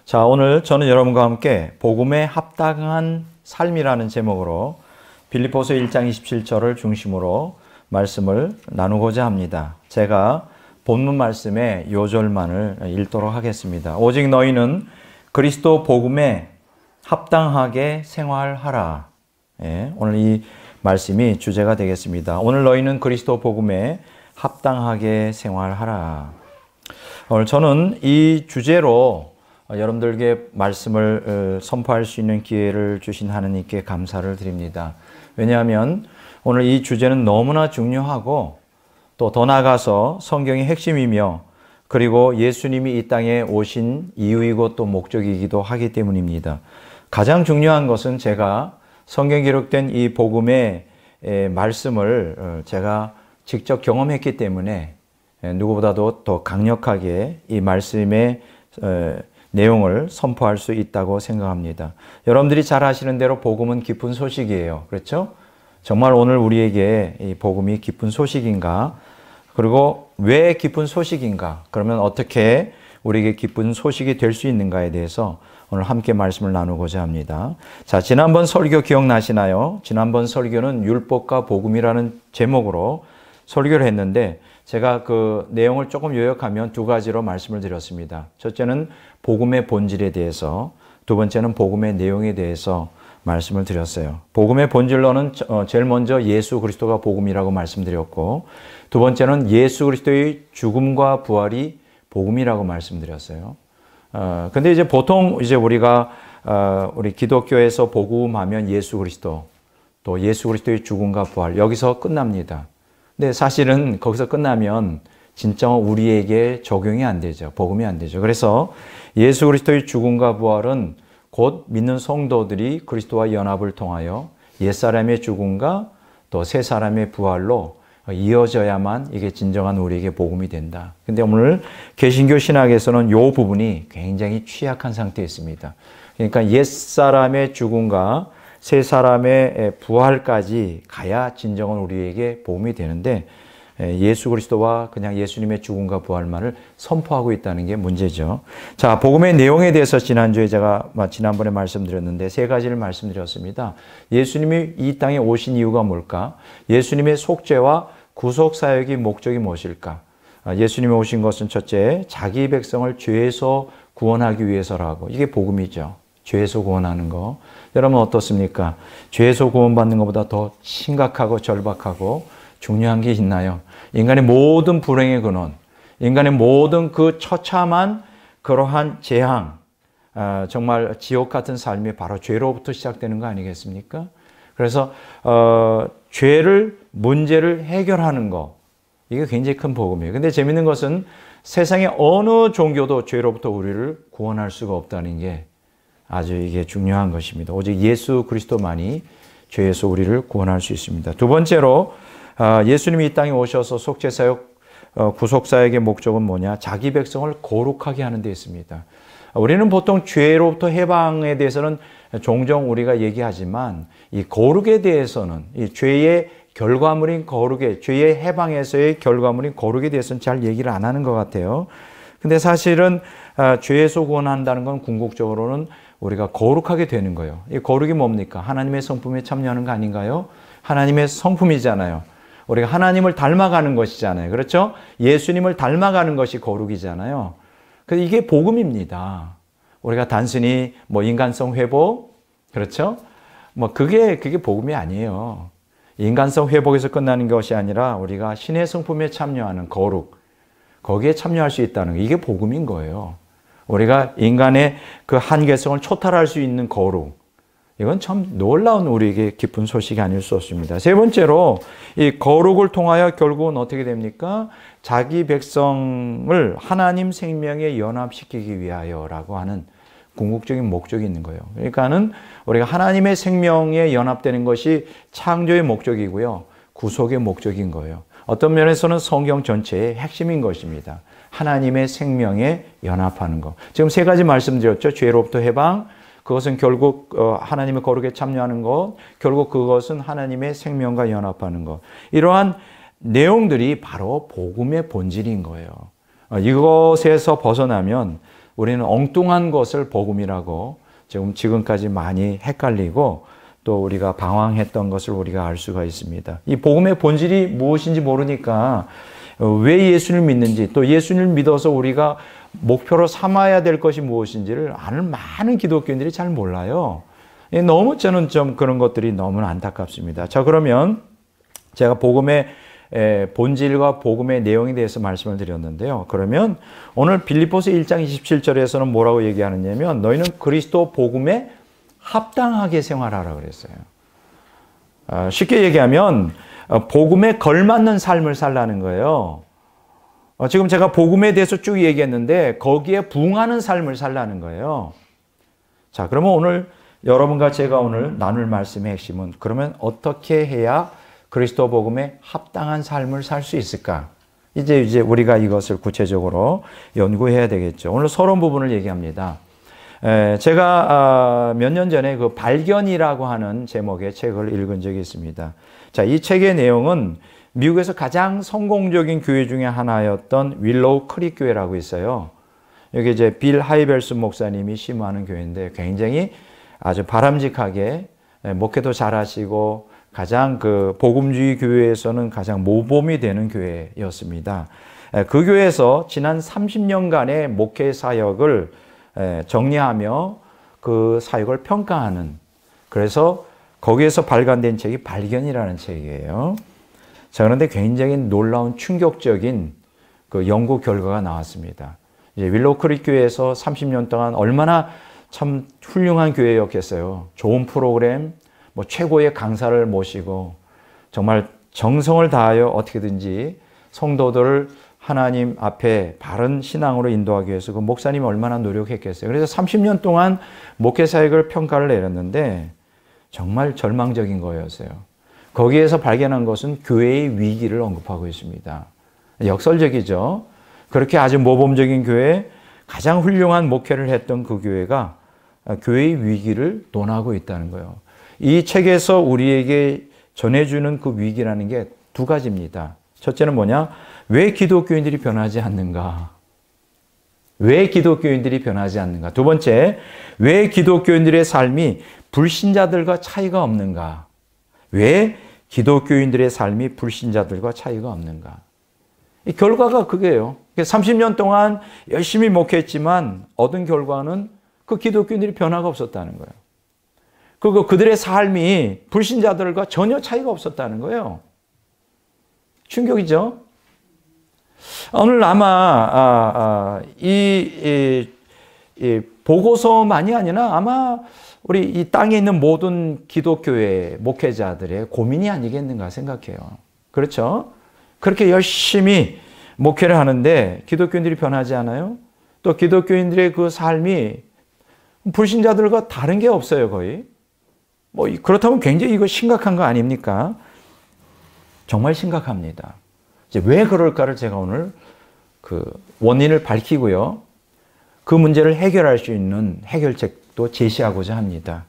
자, 오늘 저는 여러분과 함께 복음에 합당한 삶이라는 제목으로 빌립보서 1장 27절을 중심으로 말씀을 나누고자 합니다. 제가 본문 말씀의 요절만을 읽도록 하겠습니다. 오직 너희는 그리스도 복음에 합당하게 생활하라. 예, 오늘 이 말씀이 주제가 되겠습니다. 오늘 너희는 그리스도 복음에 합당하게 생활하라. 오늘 저는 이 주제로 여러분들에게 말씀을 선포할 수 있는 기회를 주신 하나님께 감사를 드립니다. 왜냐하면 오늘 이 주제는 너무나 중요하고 또 더 나아가서 성경의 핵심이며 그리고 예수님이 이 땅에 오신 이유이고 또 목적이기도 하기 때문입니다. 가장 중요한 것은 제가 성경 기록된 이 복음의 말씀을 제가 직접 경험했기 때문에 누구보다도 더 강력하게 이 말씀의 내용을 선포할 수 있다고 생각합니다. 여러분들이 잘 아시는 대로 복음은 기쁜 소식이에요. 그렇죠? 정말 오늘 우리에게 이 복음이 기쁜 소식인가? 그리고 왜 기쁜 소식인가? 그러면 어떻게 우리에게 기쁜 소식이 될 수 있는가에 대해서 오늘 함께 말씀을 나누고자 합니다. 자, 지난번 설교 기억나시나요? 지난번 설교는 율법과 복음이라는 제목으로 설교를 했는데 제가 그 내용을 조금 요약하면 두 가지로 말씀을 드렸습니다. 첫째는 복음의 본질에 대해서, 두 번째는 복음의 내용에 대해서 말씀을 드렸어요. 복음의 본질로는 제일 먼저 예수 그리스도가 복음이라고 말씀드렸고, 두 번째는 예수 그리스도의 죽음과 부활이 복음이라고 말씀드렸어요. 근데 이제 보통 이제 우리가 우리 기독교에서 복음하면 예수 그리스도, 또 예수 그리스도의 죽음과 부활 여기서 끝납니다. 근데 사실은 거기서 끝나면 진짜 우리에게 적용이 안 되죠. 복음이 안 되죠. 그래서 예수 그리스도의 죽음과 부활은 곧 믿는 성도들이 그리스도와 연합을 통하여 옛사람의 죽음과 또 새 사람의 부활로 이어져야만 이게 진정한 우리에게 복음이 된다. 근데 오늘 개신교 신학에서는 이 부분이 굉장히 취약한 상태에 있습니다. 그러니까 옛사람의 죽음과 새 사람의 부활까지 가야 진정한 우리에게 복음이 되는데 예수 그리스도와 그냥 예수님의 죽음과 부활만을 선포하고 있다는 게 문제죠. 자, 복음의 내용에 대해서 지난주에 제가 지난번에 말씀드렸는데 세 가지를 말씀드렸습니다. 예수님이 이 땅에 오신 이유가 뭘까? 예수님의 속죄와 구속 사역의 목적이 무엇일까? 예수님이 오신 것은 첫째, 자기 백성을 죄에서 구원하기 위해서라고. 이게 복음이죠. 죄에서 구원하는 거. 여러분 어떻습니까? 죄에서 구원받는 것보다 더 심각하고 절박하고 중요한 게 있나요? 인간의 모든 불행의 근원, 인간의 모든 그 처참한 그러한 재앙, 정말 지옥 같은 삶이 바로 죄로부터 시작되는 거 아니겠습니까? 그래서 죄를, 문제를 해결하는 거, 이게 굉장히 큰 복음이에요. 근데 재밌는 것은 세상의 어느 종교도 죄로부터 우리를 구원할 수가 없다는 게 아주 이게 중요한 것입니다. 오직 예수 그리스도만이 죄에서 우리를 구원할 수 있습니다. 두 번째로 예수님이 이 땅에 오셔서 속죄사역, 구속사역의 목적은 뭐냐? 자기 백성을 거룩하게 하는 데 있습니다. 우리는 보통 죄로부터 해방에 대해서는 종종 우리가 얘기하지만 이 거룩에 대해서는 이 죄의 결과물인 거룩에, 죄의 해방에서의 결과물인 거룩에 대해서는 잘 얘기를 안 하는 것 같아요. 근데 사실은 죄에서 구원한다는 건 궁극적으로는 우리가 거룩하게 되는 거예요. 이 거룩이 뭡니까? 하나님의 성품에 참여하는 거 아닌가요? 하나님의 성품이잖아요. 우리가 하나님을 닮아가는 것이잖아요. 그렇죠? 예수님을 닮아가는 것이 거룩이잖아요. 그래서 이게 복음입니다. 우리가 단순히 뭐 인간성 회복, 그렇죠? 뭐 그게 복음이 아니에요. 인간성 회복에서 끝나는 것이 아니라 우리가 신의 성품에 참여하는 거룩, 거기에 참여할 수 있다는 거, 이게 복음인 거예요. 우리가 인간의 그 한계성을 초탈할 수 있는 거룩, 이건 참 놀라운 우리에게 기쁜 소식이 아닐 수 없습니다. 세 번째로 이 거룩을 통하여 결국은 어떻게 됩니까? 자기 백성을 하나님 생명에 연합시키기 위하여라고 하는 궁극적인 목적이 있는 거예요. 그러니까는 우리가 하나님의 생명에 연합되는 것이 창조의 목적이고요. 구속의 목적인 거예요. 어떤 면에서는 성경 전체의 핵심인 것입니다. 하나님의 생명에 연합하는 것. 지금 세 가지 말씀드렸죠. 죄로부터 해방, 그것은 결국 하나님의 거룩에 참여하는 것, 결국 그것은 하나님의 생명과 연합하는 것. 이러한 내용들이 바로 복음의 본질인 거예요. 이것에서 벗어나면 우리는 엉뚱한 것을 복음이라고 지금까지 많이 헷갈리고 또 우리가 방황했던 것을 우리가 알 수가 있습니다. 이 복음의 본질이 무엇인지 모르니까 왜 예수를 믿는지, 또 예수를 믿어서 우리가 목표로 삼아야 될 것이 무엇인지를 아는 많은 기독교인들이 잘 몰라요. 너무 저는 좀 그런 것들이 너무 안타깝습니다. 자, 그러면 제가 복음의 본질과 복음의 내용에 대해서 말씀을 드렸는데요. 그러면 오늘 빌립보서 1장 27절에서는 뭐라고 얘기하느냐면 너희는 그리스도 복음에 합당하게 생활하라 그랬어요. 쉽게 얘기하면 복음에 걸맞는 삶을 살라는 거예요. 지금 제가 복음에 대해서 쭉 얘기했는데 거기에 부응하는 삶을 살라는 거예요. 자, 그러면 오늘 여러분과 제가 오늘 나눌 말씀의 핵심은 그러면 어떻게 해야 그리스도 복음에 합당한 삶을 살 수 있을까? 이제 우리가 이것을 구체적으로 연구해야 되겠죠. 오늘 서론 부분을 얘기합니다. 제가 몇 년 전에 그 발견이라고 하는 제목의 책을 읽은 적이 있습니다. 자, 이 책의 내용은 미국에서 가장 성공적인 교회 중에 하나였던 윌로우 크릭 교회라고 있어요. 여기 이제 빌 하이벨스 목사님이 심호하는 교회인데 굉장히 아주 바람직하게 목회도 잘하시고 가장 그 복음주의 교회에서는 가장 모범이 되는 교회였습니다. 그 교회에서 지난 30년간의 목회 사역을 정리하며 그 사역을 평가하는, 그래서 거기에서 발간된 책이 발견이라는 책이에요. 자, 그런데 굉장히 놀라운 충격적인 그 연구 결과가 나왔습니다. 이제 윌로우 크릭 교회에서 30년 동안 얼마나 참 훌륭한 교회였겠어요. 좋은 프로그램, 뭐 최고의 강사를 모시고 정말 정성을 다하여 어떻게든지 성도들을 하나님 앞에 바른 신앙으로 인도하기 위해서 그 목사님이 얼마나 노력했겠어요. 그래서 30년 동안 목회 사역을 평가를 내렸는데 정말 절망적인 거였어요. 거기에서 발견한 것은 교회의 위기를 언급하고 있습니다. 역설적이죠. 그렇게 아주 모범적인 교회, 가장 훌륭한 목회를 했던 그 교회가 교회의 위기를 논하고 있다는 거예요. 이 책에서 우리에게 전해주는 그 위기라는 게 두 가지입니다. 첫째는 뭐냐? 왜 기독교인들이 변하지 않는가? 왜 기독교인들이 변하지 않는가? 두 번째, 왜 기독교인들의 삶이 불신자들과 차이가 없는가? 왜 기독교인들의 삶이 불신자들과 차이가 없는가? 이 결과가 그게요. 30년 동안 열심히 목회했지만 얻은 결과는 그 기독교인들이 변화가 없었다는 거예요. 그리고 그들의 삶이 불신자들과 전혀 차이가 없었다는 거예요. 충격이죠? 오늘 아마 이 보고서만이 아니라 아마 우리 이 땅에 있는 모든 기독교회 목회자들의 고민이 아니겠는가 생각해요. 그렇죠? 그렇게 열심히 목회를 하는데 기독교인들이 변하지 않아요? 또 기독교인들의 그 삶이 불신자들과 다른 게 없어요, 거의. 뭐 그렇다면 굉장히 이거 심각한 거 아닙니까? 정말 심각합니다. 이제 왜 그럴까를 제가 오늘 그 원인을 밝히고요. 그 문제를 해결할 수 있는 해결책도 제시하고자 합니다.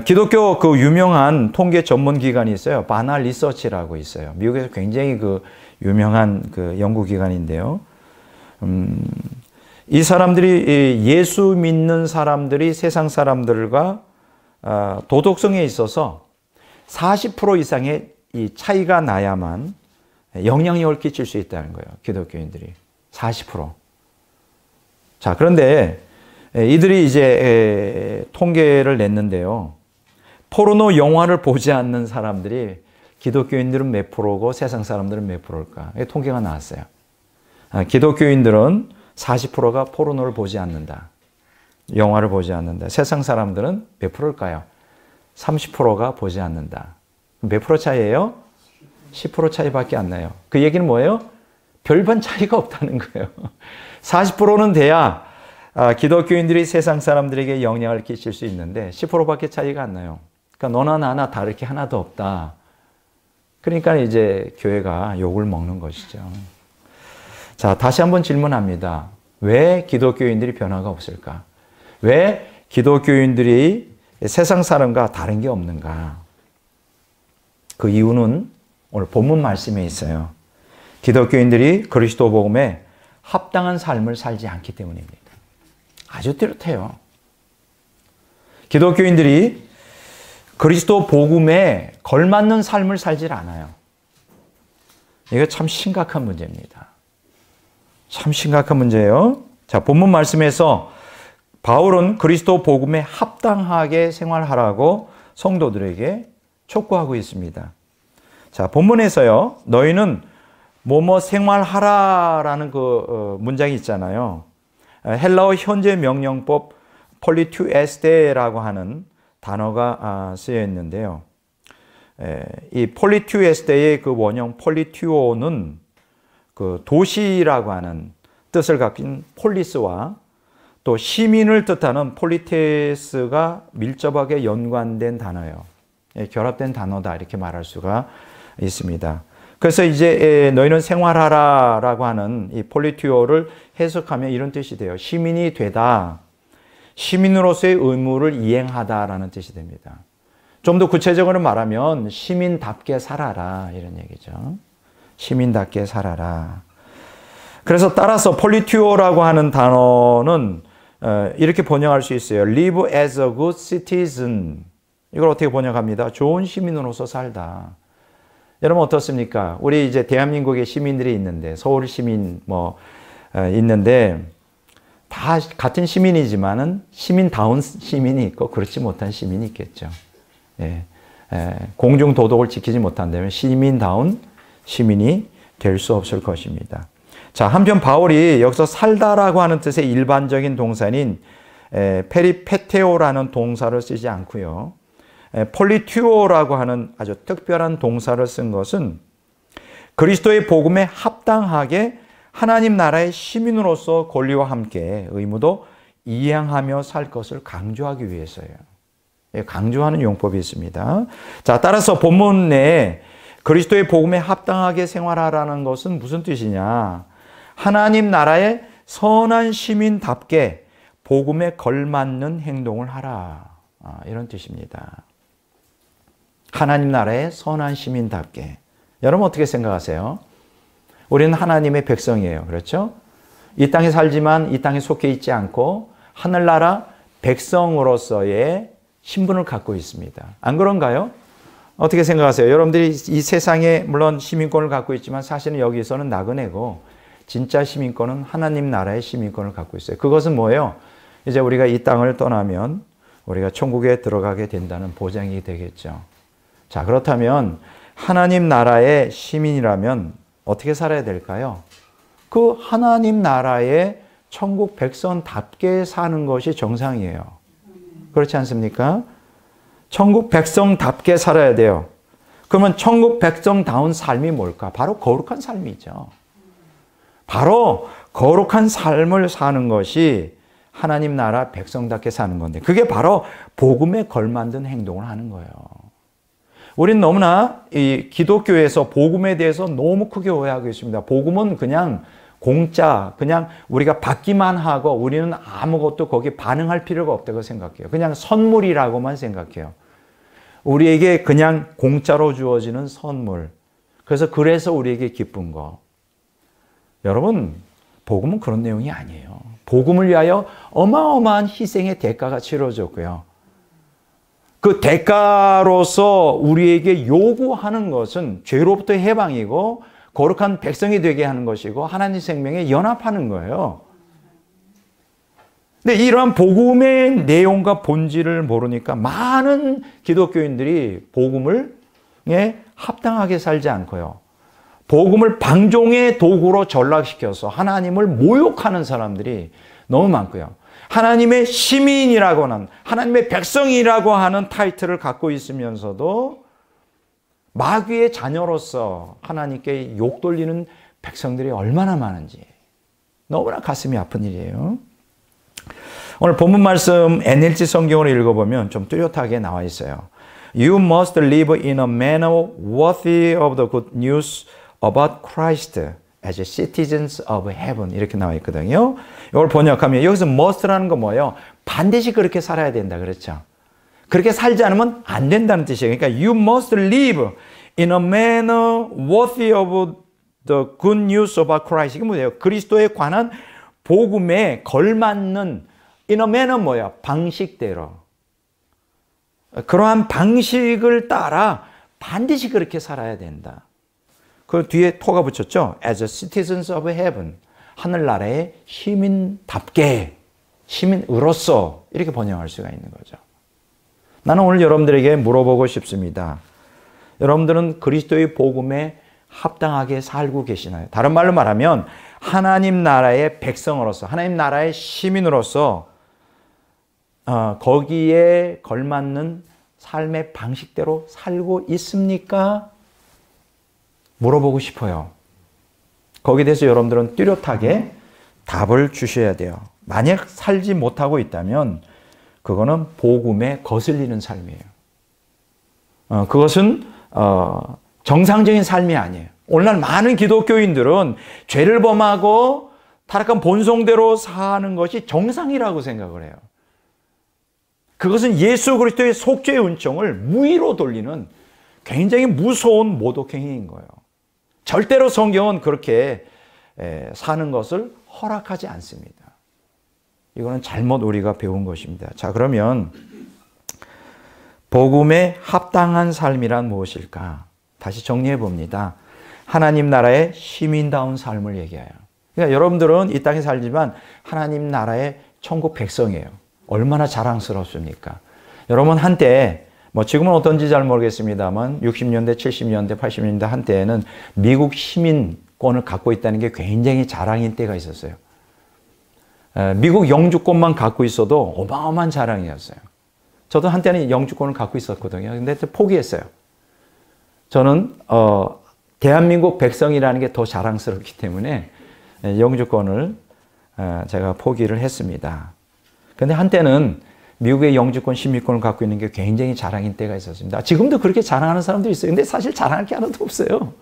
기독교 그 유명한 통계 전문 기관이 있어요. 바나 리서치라고 있어요. 미국에서 굉장히 그 유명한 그 연구 기관인데요. 이 사람들이 예수 믿는 사람들이 세상 사람들과 도덕성에 있어서 40% 이상의 이 차이가 나야만 영향력을 끼칠 수 있다는 거예요. 기독교인들이 40%. 자, 그런데 이들이 이제 통계를 냈는데요. 포르노 영화를 보지 않는 사람들이 기독교인들은 몇 프로고 세상 사람들은 몇 프로일까? 통계가 나왔어요. 기독교인들은 40%가 포르노를 보지 않는다. 영화를 보지 않는다. 세상 사람들은 몇 프로일까요? 30%가 보지 않는다. 몇 프로 차이예요? 10% 차이밖에 안 나요. 그 얘기는 뭐예요? 별반 차이가 없다는 거예요. 40%는 돼야 기독교인들이 세상 사람들에게 영향을 끼칠 수 있는데 10%밖에 차이가 안 나요. 그러니까 너나 나나 다를 게 하나도 없다. 그러니까 이제 교회가 욕을 먹는 것이죠. 자, 다시 한번 질문합니다. 왜 기독교인들이 변화가 없을까? 왜 기독교인들이 세상 사람과 다른 게 없는가? 그 이유는 오늘 본문 말씀에 있어요. 기독교인들이 그리스도 복음에 합당한 삶을 살지 않기 때문입니다. 아주 뚜렷해요. 기독교인들이 그리스도 복음에 걸맞는 삶을 살질 않아요. 이거 참 심각한 문제입니다. 참 심각한 문제예요. 자, 본문 말씀에서 바울은 그리스도 복음에 합당하게 생활하라고 성도들에게 촉구하고 있습니다. 자, 본문에서요, 너희는 뭐뭐 생활하라라는 그 문장이 있잖아요. 헬라어 현재 명령법 폴리투에스테라고 하는 단어가 쓰여 있는데요. 이 폴리투에스테의 그 원형 폴리투오는 그 도시라고 하는 뜻을 가진 폴리스와 또 시민을 뜻하는 폴리테스가 밀접하게 연관된 단어예요. 결합된 단어다 이렇게 말할 수가 있습니다. 그래서 이제 너희는 생활하라라고 하는 이 폴리투오를 해석하면 이런 뜻이 돼요. 시민이 되다. 시민으로서의 의무를 이행하다라는 뜻이 됩니다. 좀 더 구체적으로 말하면 시민답게 살아라 이런 얘기죠. 시민답게 살아라. 그래서 따라서 폴리투오라고 하는 단어는 이렇게 번역할 수 있어요. Live as a good citizen. 이걸 어떻게 번역합니다? 좋은 시민으로서 살다. 여러분 어떻습니까? 우리 이제 대한민국에 시민들이 있는데 서울 시민 있는데 다 같은 시민이지만은 시민다운 시민이 있고 그렇지 못한 시민이 있겠죠. 공중 도덕을 지키지 못한다면 시민다운 시민이 될 수 없을 것입니다. 자, 한편 바울이 여기서 살다라고 하는 뜻의 일반적인 동사인 페리페테오라는 동사를 쓰지 않고요. 폴리투오라고 하는 아주 특별한 동사를 쓴 것은 그리스도의 복음에 합당하게 하나님 나라의 시민으로서 권리와 함께 의무도 이행하며 살 것을 강조하기 위해서예요. 강조하는 용법이 있습니다. 자, 따라서 본문 내에 그리스도의 복음에 합당하게 생활하라는 것은 무슨 뜻이냐? 하나님 나라의 선한 시민답게 복음에 걸맞는 행동을 하라. 이런 뜻입니다. 하나님 나라의 선한 시민답게. 여러분 어떻게 생각하세요? 우리는 하나님의 백성이에요. 그렇죠? 이 땅에 살지만 이 땅에 속해 있지 않고 하늘나라 백성으로서의 신분을 갖고 있습니다. 안 그런가요? 어떻게 생각하세요? 여러분들이 이 세상에 물론 시민권을 갖고 있지만 사실은 여기서는 나그네고 진짜 시민권은 하나님 나라의 시민권을 갖고 있어요. 그것은 뭐예요? 이제 우리가 이 땅을 떠나면 우리가 천국에 들어가게 된다는 보장이 되겠죠. 자, 그렇다면 하나님 나라의 시민이라면 어떻게 살아야 될까요? 그 하나님 나라의 천국 백성답게 사는 것이 정상이에요. 그렇지 않습니까? 천국 백성답게 살아야 돼요. 그러면 천국 백성다운 삶이 뭘까? 바로 거룩한 삶이죠. 바로 거룩한 삶을 사는 것이 하나님 나라 백성답게 사는 건데 그게 바로 복음에 걸맞는 행동을 하는 거예요. 우리는 너무나 이 기독교에서 복음에 대해서 너무 크게 오해하고 있습니다. 복음은 그냥 공짜, 그냥 우리가 받기만 하고 우리는 아무것도 거기에 반응할 필요가 없다고 생각해요. 그냥 선물이라고만 생각해요. 우리에게 그냥 공짜로 주어지는 선물. 그래서 우리에게 기쁜 거. 여러분, 복음은 그런 내용이 아니에요. 복음을 위하여 어마어마한 희생의 대가가 치러졌고요. 그 대가로서 우리에게 요구하는 것은 죄로부터 해방이고 거룩한 백성이 되게 하는 것이고 하나님 생명에 연합하는 거예요. 근데 이러한 복음의 내용과 본질을 모르니까 많은 기독교인들이 복음을 합당하게 살지 않고요. 복음을 방종의 도구로 전락시켜서 하나님을 모욕하는 사람들이 너무 많고요. 하나님의 시민이라고 하는, 하나님의 백성이라고 하는 타이틀을 갖고 있으면서도 마귀의 자녀로서 하나님께 욕 돌리는 백성들이 얼마나 많은지 너무나 가슴이 아픈 일이에요. 오늘 본문 말씀 NLT 성경으로 읽어보면 좀 뚜렷하게 나와 있어요. You must live in a manner worthy of the good news about Christ as citizens of heaven 이렇게 나와 있거든요. 이걸 번역하면 여기서 must라는 건 뭐예요? 반드시 그렇게 살아야 된다 그랬죠. 그렇게 살지 않으면 안 된다는 뜻이에요. 그러니까 you must live in a manner worthy of the good news about Christ. 이게 뭐예요? 그리스도에 관한 복음에 걸맞는 in a manner 뭐야? 방식대로. 그러한 방식을 따라 반드시 그렇게 살아야 된다. 그 뒤에 토가 붙였죠. As a citizens of heaven. 하늘나라의 시민답게, 시민으로서 이렇게 번역할 수가 있는 거죠. 나는 오늘 여러분들에게 물어보고 싶습니다. 여러분들은 그리스도의 복음에 합당하게 살고 계시나요? 다른 말로 말하면 하나님 나라의 백성으로서, 하나님 나라의 시민으로서 거기에 걸맞는 삶의 방식대로 살고 있습니까? 물어보고 싶어요. 거기에 대해서 여러분들은 뚜렷하게 답을 주셔야 돼요. 만약 살지 못하고 있다면 그거는 복음에 거슬리는 삶이에요. 그것은 정상적인 삶이 아니에요. 오늘날 많은 기독교인들은 죄를 범하고 타락한 본성대로 사는 것이 정상이라고 생각을 해요. 그것은 예수 그리스도의 속죄의 은총을 무의로 돌리는 굉장히 무서운 모독행위인 거예요. 절대로 성경은 그렇게 사는 것을 허락하지 않습니다. 이거는 잘못 우리가 배운 것입니다. 자, 그러면 복음에 합당한 삶이란 무엇일까? 다시 정리해 봅니다. 하나님 나라의 시민다운 삶을 얘기해요. 그러니까 여러분들은 이 땅에 살지만 하나님 나라의 천국 백성이에요. 얼마나 자랑스럽습니까? 여러분 한때 지금은 어떤지 잘 모르겠습니다만 60년대, 70년대, 80년대 한때에는 미국 시민권을 갖고 있다는 게 굉장히 자랑인 때가 있었어요. 미국 영주권만 갖고 있어도 어마어마한 자랑이었어요. 저도 한때는 영주권을 갖고 있었거든요. 근데 포기했어요. 저는 대한민국 백성이라는 게 더 자랑스럽기 때문에 영주권을 제가 포기를 했습니다. 근데 한때는 미국의 영주권, 시민권을 갖고 있는 게 굉장히 자랑인 때가 있었습니다. 지금도 그렇게 자랑하는 사람들이 있어요. 근데 사실 자랑할 게 하나도 없어요.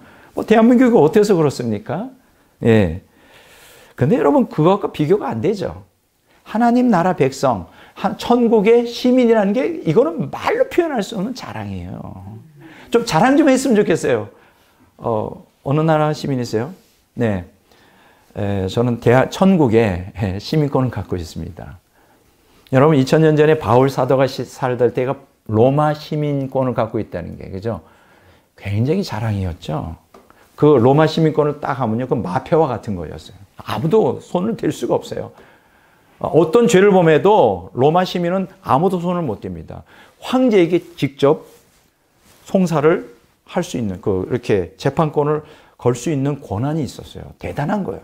대한민국이 어때서 그렇습니까? 예. 근데 여러분, 그것과 비교가 안 되죠. 하나님 나라 백성, 천국의 시민이라는 게 이거는 말로 표현할 수 없는 자랑이에요. 좀 자랑 좀 했으면 좋겠어요. 어느 나라 시민이세요? 네. 저는 천국의 시민권을 갖고 있습니다. 여러분 2000년 전에 바울 사도가 살던 때가 로마 시민권을 갖고 있다는 게, 그죠? 굉장히 자랑이었죠. 그 로마 시민권을 딱 하면요, 그 마표와 같은 거였어요. 아무도 손을 댈 수가 없어요. 어떤 죄를 범해도 로마 시민은 아무도 손을 못 댑니다. 황제에게 직접 송사를 할 수 있는, 이렇게 재판권을 걸 수 있는 권한이 있었어요. 대단한 거예요.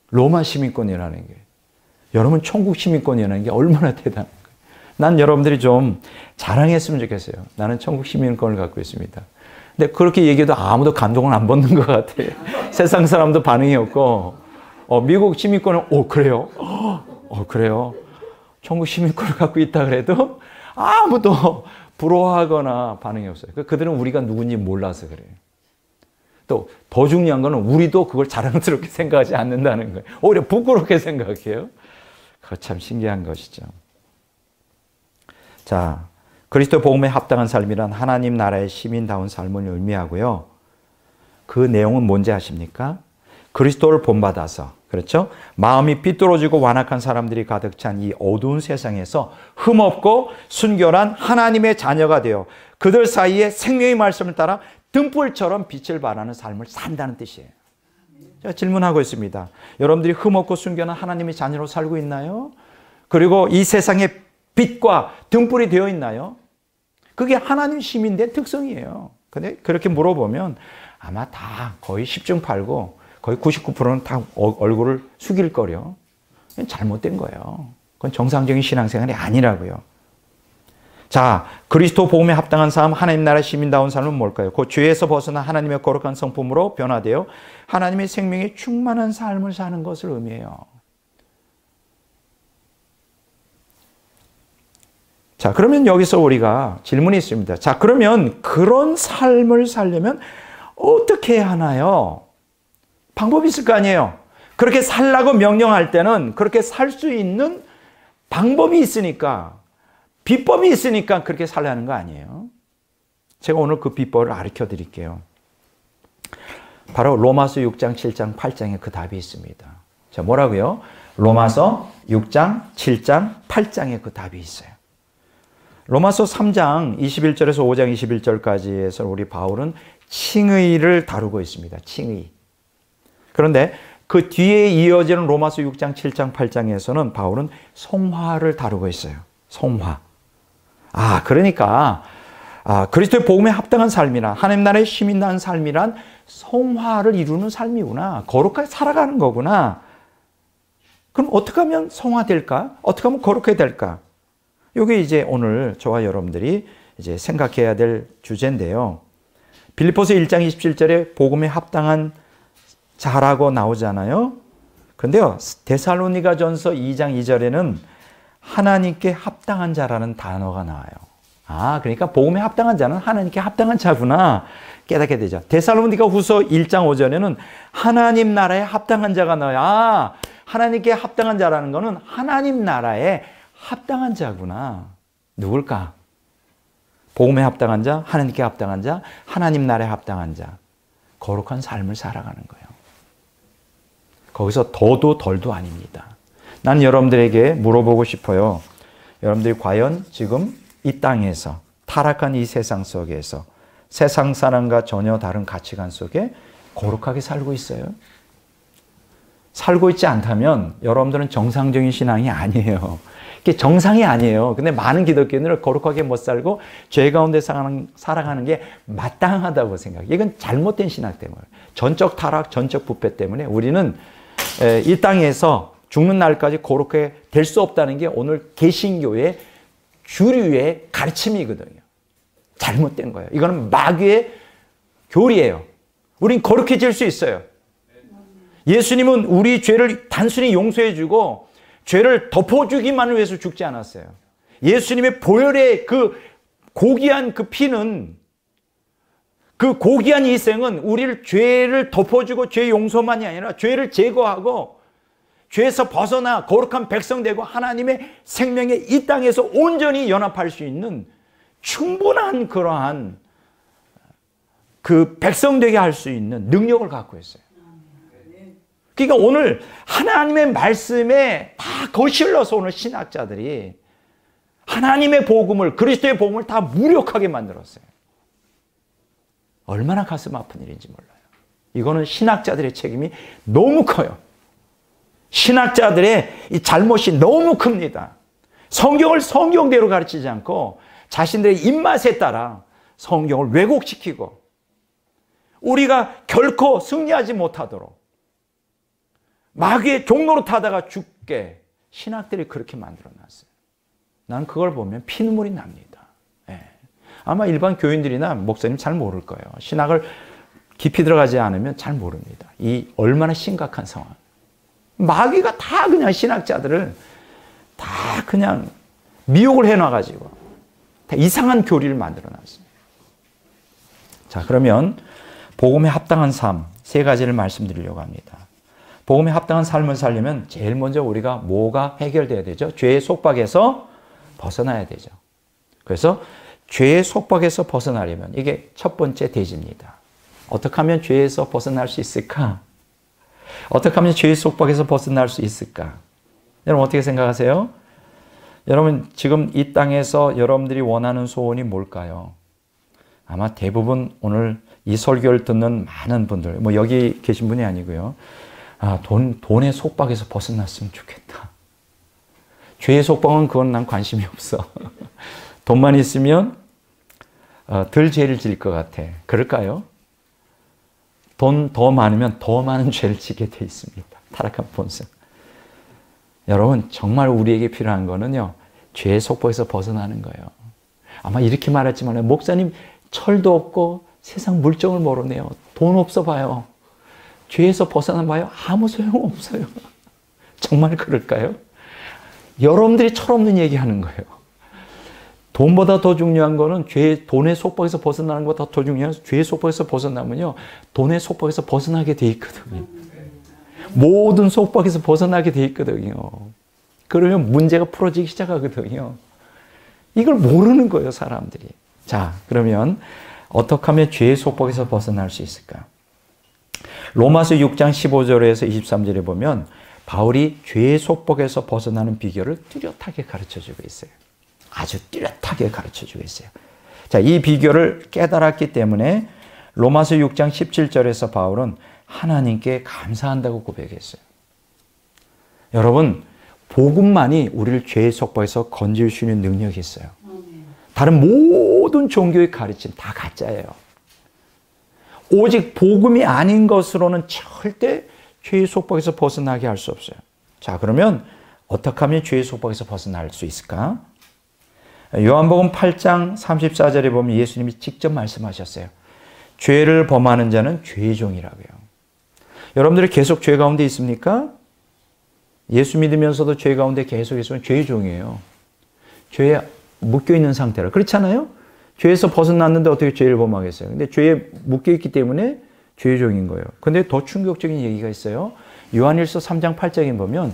로마 시민권이라는 게. 여러분 천국 시민권이라는 게 얼마나 대단한 거예요. 난 여러분들이 좀 자랑했으면 좋겠어요. 나는 천국 시민권을 갖고 있습니다. 근데 그렇게 얘기해도 아무도 감동을 안 받는 것 같아요. 세상 사람도 반응이 없고, 미국 시민권은, 그래요? 그래요? 천국 시민권을 갖고 있다 그래도 아무도 부러워하거나 반응이 없어요. 그들은 우리가 누군지 몰라서 그래요. 또 더 중요한 거는 우리도 그걸 자랑스럽게 생각하지 않는다는 거예요. 오히려 부끄럽게 생각해요. 그거 참 신기한 것이죠. 자, 그리스도 복음에 합당한 삶이란 하나님 나라의 시민다운 삶을 의미하고요. 그 내용은 뭔지 아십니까? 그리스도를 본받아서, 그렇죠? 마음이 삐뚤어지고 완악한 사람들이 가득 찬 이 어두운 세상에서 흠없고 순결한 하나님의 자녀가 되어 그들 사이에 생명의 말씀을 따라 등불처럼 빛을 발하는 삶을 산다는 뜻이에요. 제가 질문하고 있습니다. 여러분들이 흠없고 순결한 하나님의 자녀로 살고 있나요? 그리고 이 세상에 빛과 등불이 되어 있나요? 그게 하나님 시민된 특성이에요. 근데 그렇게 물어보면 아마 다 거의 10중 8구, 거의 99%는 다 얼굴을 숙일 거려. 잘못된 거예요. 그건 정상적인 신앙생활이 아니라고요. 자, 그리스도 복음에 합당한 삶, 하나님 나라 시민다운 삶은 뭘까요? 그 죄에서 벗어나 하나님의 거룩한 성품으로 변화되어 하나님의 생명에 충만한 삶을 사는 것을 의미해요. 자, 그러면 여기서 우리가 질문이 있습니다. 자, 그러면 그런 삶을 살려면 어떻게 해야 하나요? 방법이 있을 거 아니에요. 그렇게 살라고 명령할 때는 그렇게 살 수 있는 방법이 있으니까, 비법이 있으니까 그렇게 살라는 거 아니에요. 제가 오늘 그 비법을 가르쳐 드릴게요. 바로 로마서 6장, 7장, 8장에 그 답이 있습니다. 자, 뭐라고요? 로마서 6장, 7장, 8장에 그 답이 있어요. 로마서 3장 21절에서 5장 21절까지에서 우리 바울은 칭의를 다루고 있습니다. 칭의. 그런데 그 뒤에 이어지는 로마서 6장, 7장, 8장에서는 바울은 성화를 다루고 있어요. 성화. 그러니까 그리스도의 복음에 합당한 삶이란, 하나님 나라의 힘이 난 삶이란 성화를 이루는 삶이구나. 거룩하게 살아가는 거구나. 그럼 어떻게 하면 성화될까? 어떻게 하면 거룩하게 될까? 이게 이제 오늘 저와 여러분들이 이제 생각해야 될 주제인데요. 빌립보서 1장 27절에 복음에 합당한 자라고 나오잖아요. 그런데요, 데살로니가전서 2장 2절에는 하나님께 합당한 자라는 단어가 나와요. 그러니까 복음에 합당한 자는 하나님께 합당한 자구나 깨닫게 되죠. 데살로니가후서 1장 5절에는 하나님 나라에 합당한 자가 나와요. 하나님께 합당한 자라는 것은 하나님 나라에 합당한 자구나. 누굴까? 복음에 합당한 자, 하나님께 합당한 자, 하나님 나라에 합당한 자. 거룩한 삶을 살아가는 거예요. 거기서 더도 덜도 아닙니다. 난 여러분들에게 물어보고 싶어요. 여러분들이 과연 지금 이 땅에서 타락한 이 세상 속에서 세상 사람과 전혀 다른 가치관 속에 거룩하게 살고 있어요? 살고 있지 않다면 여러분들은 정상적인 신앙이 아니에요. 이게 정상이 아니에요. 근데 많은 기독교인들은 거룩하게 못 살고 죄 가운데 살아가는 게 마땅하다고 생각해요. 이건 잘못된 신학 때문에, 전적 타락, 전적 부패 때문에 우리는 이 땅에서 죽는 날까지 거룩하게 될 수 없다는 게 오늘 개신교의 주류의 가르침이거든요. 잘못된 거예요. 이거는 마귀의 교리예요. 우린 거룩해질 수 있어요. 예수님은 우리 죄를 단순히 용서해 주고 죄를 덮어주기만을 위해서 죽지 않았어요. 예수님의 보혈의 그 고귀한 그 피는, 그 고귀한 희생은 우리를 죄를 덮어주고 죄 용서만이 아니라 죄를 제거하고 죄에서 벗어나 거룩한 백성 되고 하나님의 생명에 이 땅에서 온전히 연합할 수 있는 충분한 그러한 그 백성 되게 할 수 있는 능력을 갖고 있어요. 그러니까 오늘 하나님의 말씀에 다 거실러서 오늘 신학자들이 하나님의 복음을, 그리스도의 복음을 다 무력하게 만들었어요. 얼마나 가슴 아픈 일인지 몰라요. 이거는 신학자들의 책임이 너무 커요. 신학자들의 이 잘못이 너무 큽니다. 성경을 성경대로 가르치지 않고 자신들의 입맛에 따라 성경을 왜곡시키고 우리가 결코 승리하지 못하도록 마귀의 종로로 타다가 죽게 신학들이 그렇게 만들어놨어요. 나는 그걸 보면 피눈물이 납니다. 아마 일반 교인들이나 목사님 잘 모를 거예요. 신학을 깊이 들어가지 않으면 잘 모릅니다. 이 얼마나 심각한 상황. 마귀가 다 그냥 신학자들을 다 그냥 미혹을 해놔가지고 다 이상한 교리를 만들어놨습니다. 자, 그러면 복음에 합당한 삶 세 가지를 말씀드리려고 합니다. 복음에 합당한 삶을 살려면 제일 먼저 우리가 뭐가 해결돼야 되죠? 죄의 속박에서 벗어나야 되죠. 그래서 죄의 속박에서 벗어나려면 이게 첫 번째 대지입니다. 어떻게 하면 죄에서 벗어날 수 있을까? 어떻게 하면 죄의 속박에서 벗어날 수 있을까? 여러분 어떻게 생각하세요? 여러분 지금 이 땅에서 여러분들이 원하는 소원이 뭘까요? 아마 대부분 오늘 이 설교를 듣는 많은 분들, 뭐 여기 계신 분이 아니고요. 돈의 속박에서 벗어났으면 좋겠다. 죄의 속박은 그건 난 관심이 없어. 돈만 있으면 덜 죄를 지을 것 같아. 그럴까요? 돈 더 많으면 더 많은 죄를 지게 돼 있습니다. 타락한 본성. 여러분 정말 우리에게 필요한 거는요. 죄의 속박에서 벗어나는 거예요. 아마 이렇게 말했지만 목사님 철도 없고 세상 물정을 모르네요. 돈 없어 봐요. 죄에서 벗어나 봐요. 아무 소용없어요. 정말 그럴까요? 여러분들이 철없는 얘기하는 거예요. 돈보다 더 중요한 거는 돈의 속박에서 벗어나는 것보다 더 중요한 죄의 속박에서 벗어나면요. 돈의 속박에서 벗어나게 돼 있거든요. 모든 속박에서 벗어나게 돼 있거든요. 그러면 문제가 풀어지기 시작하거든요. 이걸 모르는 거예요, 사람들이. 자, 그러면 어떻게 하면 죄의 속박에서 벗어날 수 있을까? 로마서 6장 15절에서 23절에 보면 바울이 죄의 속박에서 벗어나는 비결을 뚜렷하게 가르쳐주고 있어요. 아주 뚜렷하게 가르쳐주고 있어요. 자, 이 비결을 깨달았기 때문에 로마서 6장 17절에서 바울은 하나님께 감사한다고 고백했어요. 여러분, 복음만이 우리를 죄의 속박에서 건질 수 있는 능력이 있어요. 다른 모든 종교의 가르침 다 가짜예요. 오직 복음이 아닌 것으로는 절대 죄의 속박에서 벗어나게 할 수 없어요. 자, 그러면 어떻게 하면 죄의 속박에서 벗어날 수 있을까? 요한복음 8장 34절에 보면 예수님이 직접 말씀하셨어요. 죄를 범하는 자는 죄의 종이라고요. 여러분들이 계속 죄 가운데 있습니까? 예수 믿으면서도 죄 가운데 계속 있으면 죄의 종이에요. 죄에 묶여 있는 상태라. 그렇잖아요? 죄에서 벗어났는데 어떻게 죄를 범하겠어요? 근데 죄에 묶여 있기 때문에 죄의 종인 거예요. 근데 더 충격적인 얘기가 있어요. 요한일서 3장 8장에 보면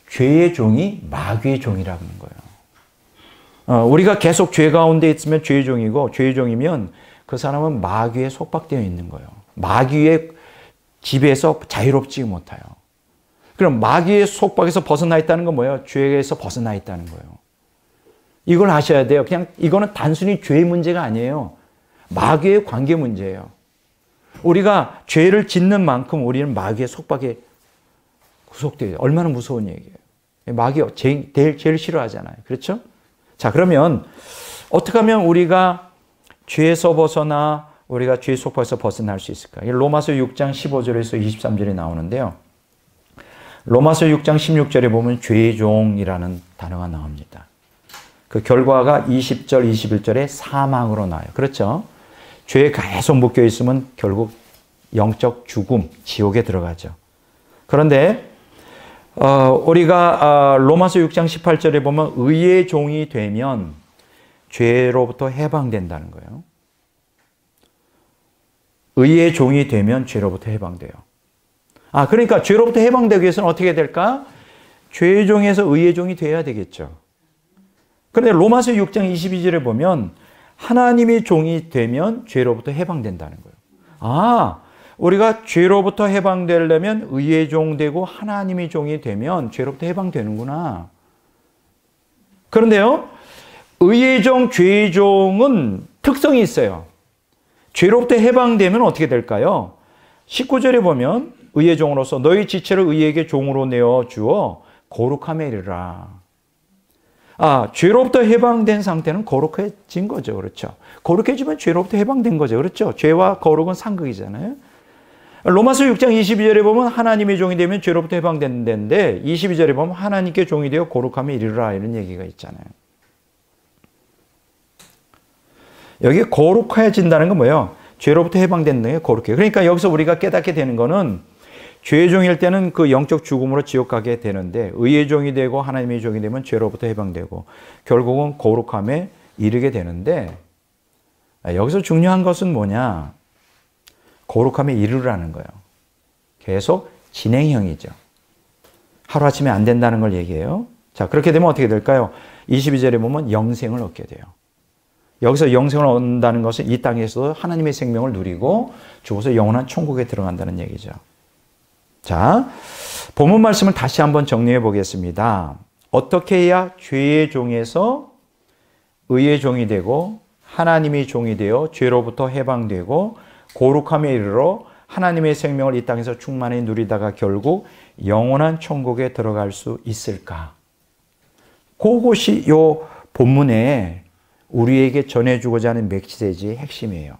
죄의 종이 마귀의 종이라고 하는 거예요. 우리가 계속 죄 가운데 있으면 죄의 종이고, 죄의 종이면 그 사람은 마귀에 속박되어 있는 거예요. 마귀의 지배에서 자유롭지 못해요. 그럼 마귀의 속박에서 벗어나 있다는 건 뭐예요? 죄에서 벗어나 있다는 거예요. 이걸 아셔야 돼요. 그냥 이거는 단순히 죄의 문제가 아니에요. 마귀의 관계 문제예요. 우리가 죄를 짓는 만큼 우리는 마귀의 속박에 구속돼요. 얼마나 무서운 얘기예요. 마귀가 제일 싫어하잖아요. 그렇죠? 자, 그러면 어떻게 하면 우리가 죄에서 벗어나 우리가 죄의 속박에서 벗어날 수 있을까? 로마서 6장 15절에서 23절에 나오는데요. 로마서 6장 16절에 보면 죄의 종이라는 단어가 나옵니다. 그 결과가 20절, 21절에 사망으로 나와요. 그렇죠? 죄에 계속 묶여 있으면 결국 영적 죽음, 지옥에 들어가죠. 그런데 우리가 로마서 6장 18절에 보면 의의 종이 되면 죄로부터 해방된다는 거예요. 의의 종이 되면 죄로부터 해방돼요. 그러니까 죄로부터 해방되기 위해서는 어떻게 될까? 죄의 종에서 의의 종이 돼야 되겠죠. 그런데 로마서 6장 22절에 보면 하나님의 종이 되면 죄로부터 해방된다는 거예요. 우리가 죄로부터 해방되려면 의의 종 되고 하나님의 종이 되면 죄로부터 해방되는구나. 그런데요, 의의 종, 죄의 종은 특성이 있어요. 죄로부터 해방되면 어떻게 될까요? 19절에 보면 의의 종으로서 너희 지체를 의에게 종으로 내어 주어 거룩함에 이르라. 죄로부터 해방된 상태는 거룩해진 거죠. 그렇죠? 거룩해지면 죄로부터 해방된 거죠. 그렇죠? 죄와 거룩은 상극이잖아요. 로마서 6장 22절에 보면 하나님의 종이 되면 죄로부터 해방된다는데 22절에 보면 하나님께 종이 되어 거룩함에 이르라 이런 얘기가 있잖아요. 여기 거룩해진다는 건 뭐예요? 죄로부터 해방된 게 거룩해요. 그러니까 여기서 우리가 깨닫게 되는 거는 죄의 종일 때는 그 영적 죽음으로 지옥 가게 되는데 의의 종이 되고 하나님의 종이 되면 죄로부터 해방되고 결국은 거룩함에 이르게 되는데 여기서 중요한 것은 뭐냐? 거룩함에 이르라는 거예요. 계속 진행형이죠. 하루아침에 안 된다는 걸 얘기해요. 자, 그렇게 되면 어떻게 될까요? 22절에 보면 영생을 얻게 돼요. 여기서 영생을 얻는다는 것은 이 땅에서도 하나님의 생명을 누리고 죽어서 영원한 천국에 들어간다는 얘기죠. 자, 본문 말씀을 다시 한번 정리해 보겠습니다. 어떻게 해야 죄의 종에서 의의 종이 되고 하나님의 종이 되어 죄로부터 해방되고 거룩함에 이르러 하나님의 생명을 이 땅에서 충만히 누리다가 결국 영원한 천국에 들어갈 수 있을까? 그것이 이 본문에 우리에게 전해주고자 하는 메시지의 핵심이에요.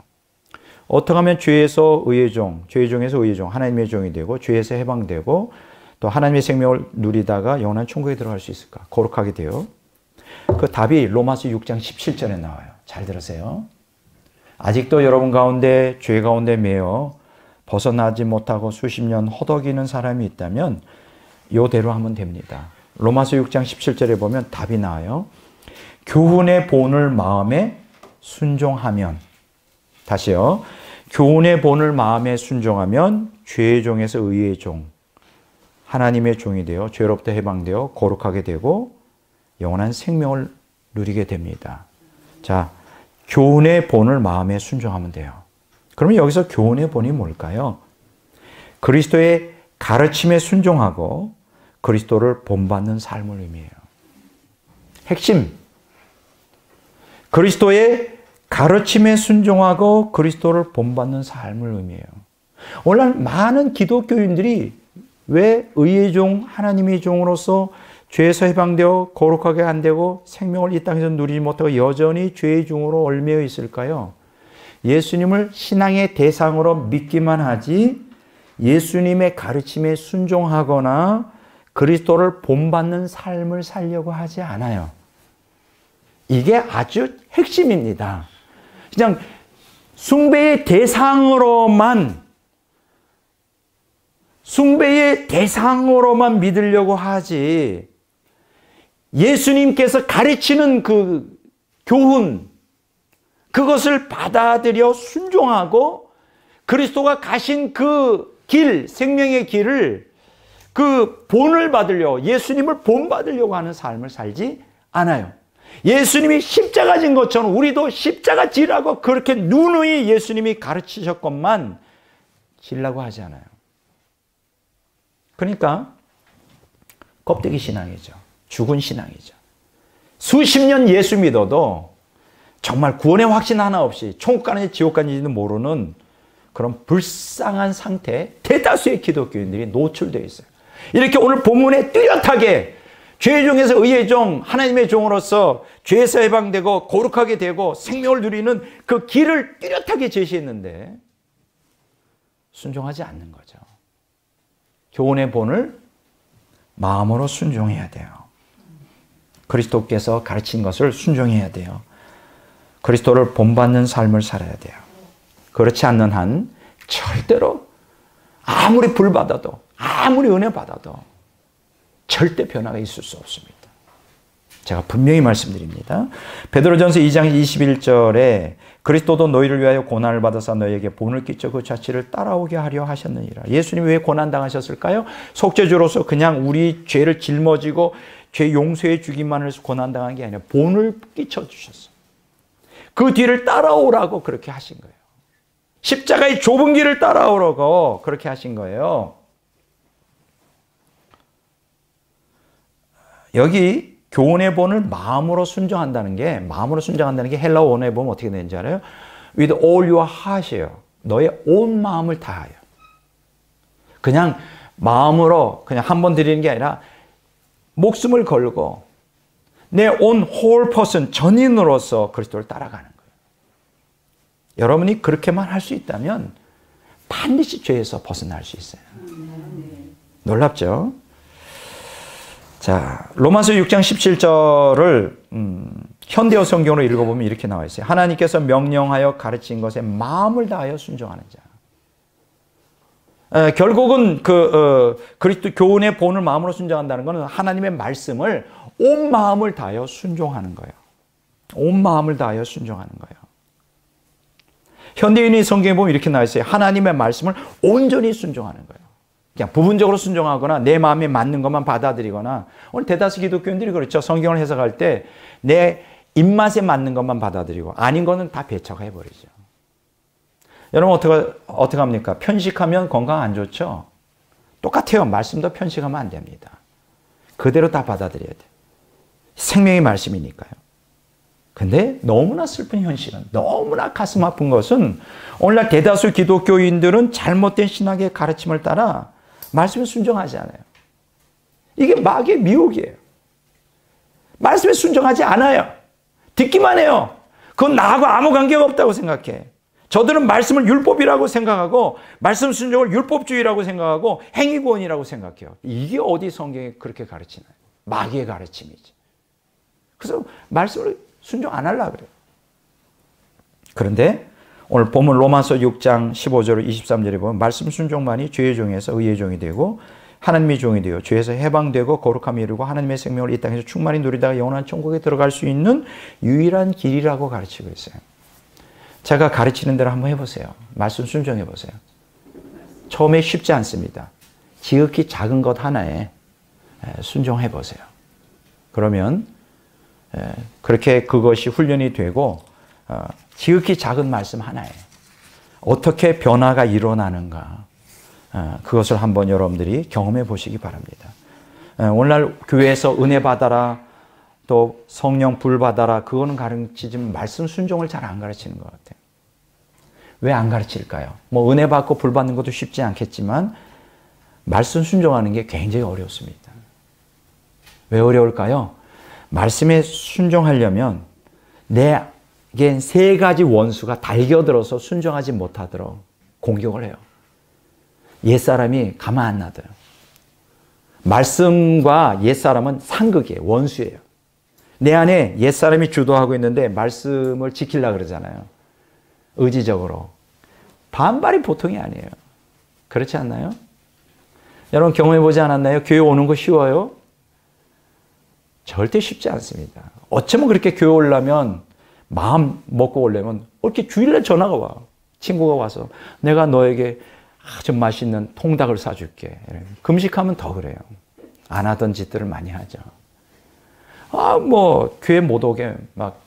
어떻게 하면 죄에서 의의 종, 죄의 종에서 의의 종, 하나님의 종이 되고 죄에서 해방되고 또 하나님의 생명을 누리다가 영원한 천국에 들어갈 수 있을까? 거룩하게 돼요. 그 답이 로마서 6장 17절에 나와요. 잘 들으세요. 아직도 여러분 가운데 죄 가운데 매여 벗어나지 못하고 수십 년 허덕이는 사람이 있다면 이대로 하면 됩니다. 로마서 6장 17절에 보면 답이 나와요. 교훈의 본을 마음에 순종하면, 다시요. 교훈의 본을 마음에 순종하면 죄의 종에서 의의 종, 하나님의 종이 되어 죄로부터 해방되어 거룩하게 되고 영원한 생명을 누리게 됩니다. 자, 교훈의 본을 마음에 순종하면 돼요. 그러면 여기서 교훈의 본이 뭘까요? 그리스도의 가르침에 순종하고 그리스도를 본받는 삶을 의미해요. 핵심, 그리스도의 가르침에 순종하고 그리스도를 본받는 삶을 의미해요. 오늘날 많은 기독교인들이 왜 의의 종, 하나님의 종으로서 죄에서 해방되어 거룩하게 안 되고 생명을 이 땅에서 누리지 못하고 여전히 죄의 종으로 얽매여 있을까요? 예수님을 신앙의 대상으로 믿기만 하지 예수님의 가르침에 순종하거나 그리스도를 본받는 삶을 살려고 하지 않아요. 이게 아주 핵심입니다. 그냥 숭배의 대상으로만 믿으려고 하지 예수님께서 가르치는 그 교훈, 그것을 받아들여 순종하고 그리스도가 가신 그 길, 생명의 길을 그 본을 받으려고, 예수님을 본받으려고 하는 삶을 살지 않아요. 예수님이 십자가 진 것처럼 우리도 십자가 지라고 그렇게 누누이 예수님이 가르치셨건만 지려고 하지 않아요. 그러니까 껍데기 신앙이죠. 죽은 신앙이죠. 수십 년 예수 믿어도 정말 구원의 확신 하나 없이 천국 가는지 지옥 가는지는 모르는 그런 불쌍한 상태에 대다수의 기독교인들이 노출되어 있어요. 이렇게 오늘 본문에 뚜렷하게 죄의 종에서 의의 종, 하나님의 종으로서 죄에서 해방되고 거룩하게 되고 생명을 누리는 그 길을 뚜렷하게 제시했는데 순종하지 않는 거죠. 교훈의 본을 마음으로 순종해야 돼요. 그리스도께서 가르친 것을 순종해야 돼요. 그리스도를 본받는 삶을 살아야 돼요. 그렇지 않는 한 절대로 아무리 불 받아도 아무리 은혜 받아도 절대 변화가 있을 수 없습니다. 제가 분명히 말씀드립니다. 베드로전서 2장 21절에 그리스도도 너희를 위하여 고난을 받아서 너희에게 본을 끼쳐 그 자취를 따라오게 하려 하셨느니라. 예수님이 왜 고난당하셨을까요? 속죄주로서 그냥 우리 죄를 짊어지고 죄 용서해 주기만 해서 고난당한 게 아니라 본을 끼쳐 주셨어요. 그 뒤를 따라오라고 그렇게 하신 거예요. 십자가의 좁은 길을 따라오라고 그렇게 하신 거예요. 여기 교훈의 본을 마음으로 순종한다는 게 헬라어 원어에 보면 어떻게 되는지 알아요? With all your heart이에요. 너의 온 마음을 다하여. 그냥 마음으로 그냥 한 번 드리는 게 아니라 목숨을 걸고 내 온 whole person, 전인으로서 그리스도를 따라가는 거예요. 여러분이 그렇게만 할 수 있다면 반드시 죄에서 벗어날 수 있어요. 놀랍죠? 자, 로마서 6장 17절을 현대어 성경으로 읽어보면 이렇게 나와 있어요. 하나님께서 명령하여 가르친 것에 마음을 다하여 순종하는 자. 결국은 그리스도 교훈의 본을 마음으로 순종한다는 것은 하나님의 말씀을 온 마음을 다하여 순종하는 거예요. 온 마음을 다하여 순종하는 거예요. 현대인의 성경에 보면 이렇게 나와 있어요. 하나님의 말씀을 온전히 순종하는 거예요. 그냥 부분적으로 순종하거나 내 마음에 맞는 것만 받아들이거나, 오늘 대다수 기독교인들이 그렇죠. 성경을 해석할 때 내 입맛에 맞는 것만 받아들이고 아닌 거는 다 배척해버리죠. 여러분 어떻게 합니까? 편식하면 건강 안 좋죠? 똑같아요. 말씀도 편식하면 안 됩니다. 그대로 다 받아들여야 돼요. 생명의 말씀이니까요. 근데 너무나 슬픈 현실은, 너무나 가슴 아픈 것은 오늘날 대다수 기독교인들은 잘못된 신학의 가르침을 따라 말씀에 순종하지 않아요. 이게 마귀의 미혹이에요. 말씀에 순종하지 않아요. 듣기만 해요. 그건 나하고 아무 관계가 없다고 생각해. 저들은 말씀을 율법이라고 생각하고 말씀 순종을 율법주의라고 생각하고 행위구원이라고 생각해요. 이게 어디 성경에 그렇게 가르치나요? 마귀의 가르침이지. 그래서 말씀을 순종 안 하려고 그래요. 그런데 오늘 본문 로마서 6장 15절 23절에 보면 말씀 순종만이 죄의 종에서 의의 종이 되고 하나님의 종이 되어 죄에서 해방되고 거룩함을 이루고 하나님의 생명을 이 땅에서 충만히 누리다가 영원한 천국에 들어갈 수 있는 유일한 길이라고 가르치고 있어요. 제가 가르치는 대로 한번 해보세요. 말씀 순종해 보세요. 처음에 쉽지 않습니다. 지극히 작은 것 하나에 순종해 보세요. 그러면 그렇게 그것이 훈련이 되고 지극히 작은 말씀 하나에 어떻게 변화가 일어나는가, 그것을 한번 여러분들이 경험해 보시기 바랍니다. 오늘날 교회에서 은혜 받아라, 또 성령 불 받아라, 그거는 가르치지만 말씀 순종을 잘 안 가르치는 것 같아요. 왜 안 가르칠까요? 뭐 은혜 받고 불 받는 것도 쉽지 않겠지만 말씀 순종하는 게 굉장히 어렵습니다. 왜 어려울까요? 말씀에 순종하려면 내겐 세 가지 원수가 달겨들어서 순종하지 못하도록 공격을 해요. 옛사람이 가만 안 놔둬요. 말씀과 옛사람은 상극이에요. 원수예요. 내 안에 옛사람이 주도하고 있는데 말씀을 지키려고 그러잖아요. 의지적으로. 반발이 보통이 아니에요. 그렇지 않나요? 여러분 경험해보지 않았나요? 교회 오는 거 쉬워요? 절대 쉽지 않습니다. 어쩌면 그렇게 교회 오려면, 마음 먹고 오려면 이렇게 주일날 전화가 와. 친구가 와서 내가 너에게 아주 맛있는 통닭을 사줄게. 금식하면 더 그래요. 안 하던 짓들을 많이 하죠. 교회 못 오게 막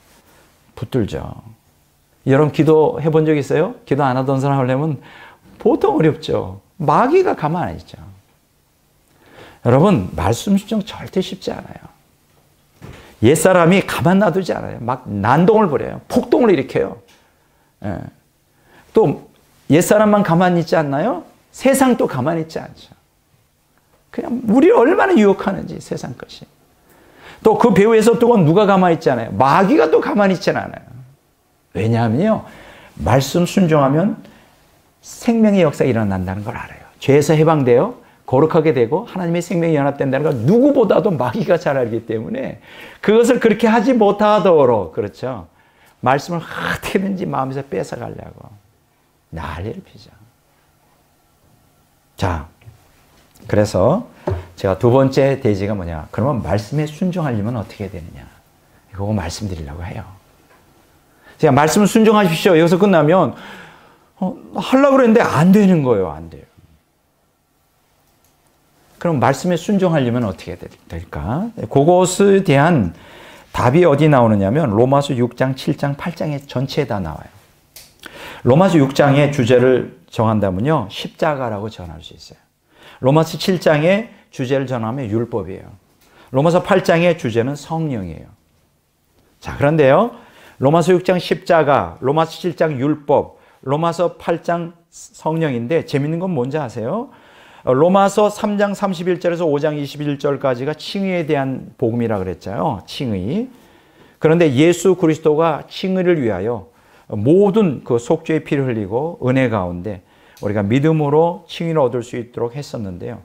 붙들죠. 여러분 기도해 본 적 있어요? 기도 안 하던 사람 하려면 보통 어렵죠. 마귀가 가만 안 있죠. 여러분 말씀 순종 절대 쉽지 않아요. 옛사람이 가만 놔두지 않아요. 막 난동을 부려요. 폭동을 일으켜요. 예. 또 옛사람만 가만히 있지 않나요? 세상도 가만히 있지 않죠. 그냥 우리를 얼마나 유혹하는지 세상 것이. 또 그 배후에서 또 누가 가만히 있지 않아요? 마귀가 또 가만히 있지는 않아요. 왜냐하면요. 말씀 순종하면 생명의 역사가 일어난다는 걸 알아요. 죄에서 해방되어 거룩하게 되고 하나님의 생명이 연합된다는 걸 누구보다도 마귀가 잘 알기 때문에 그것을 그렇게 하지 못하도록, 그렇죠. 말씀을 어떻게든지 마음에서 뺏어가려고 난리를 피죠. 자, 그래서 제가 두 번째 대지가 뭐냐. 그러면 말씀에 순종하려면 어떻게 되느냐. 그거 말씀드리려고 해요. 제가 말씀을 순종하십시오. 여기서 끝나면 하려고 그랬는데 안 되는 거예요. 안 돼요. 그럼 말씀에 순종하려면 어떻게 될까? 그것에 대한 답이 어디 나오느냐면 로마서 6장, 7장, 8장에 전체에 다 나와요. 로마서 6장의 주제를 정한다면요. 십자가라고 전할 수 있어요. 로마서 7장의 주제를 전하면 율법이에요. 로마서 8장의 주제는 성령이에요. 자, 그런데요. 로마서 6장 십자가, 로마서 7장 율법, 로마서 8장 성령인데 재밌는 건 뭔지 아세요? 로마서 3장 31절에서 5장 21절까지가 칭의에 대한 복음이라 그랬잖아요. 칭의. 그런데 예수 그리스도가 칭의를 위하여 모든 그 속죄의 피를 흘리고 은혜 가운데 우리가 믿음으로 칭의를 얻을 수 있도록 했었는데요.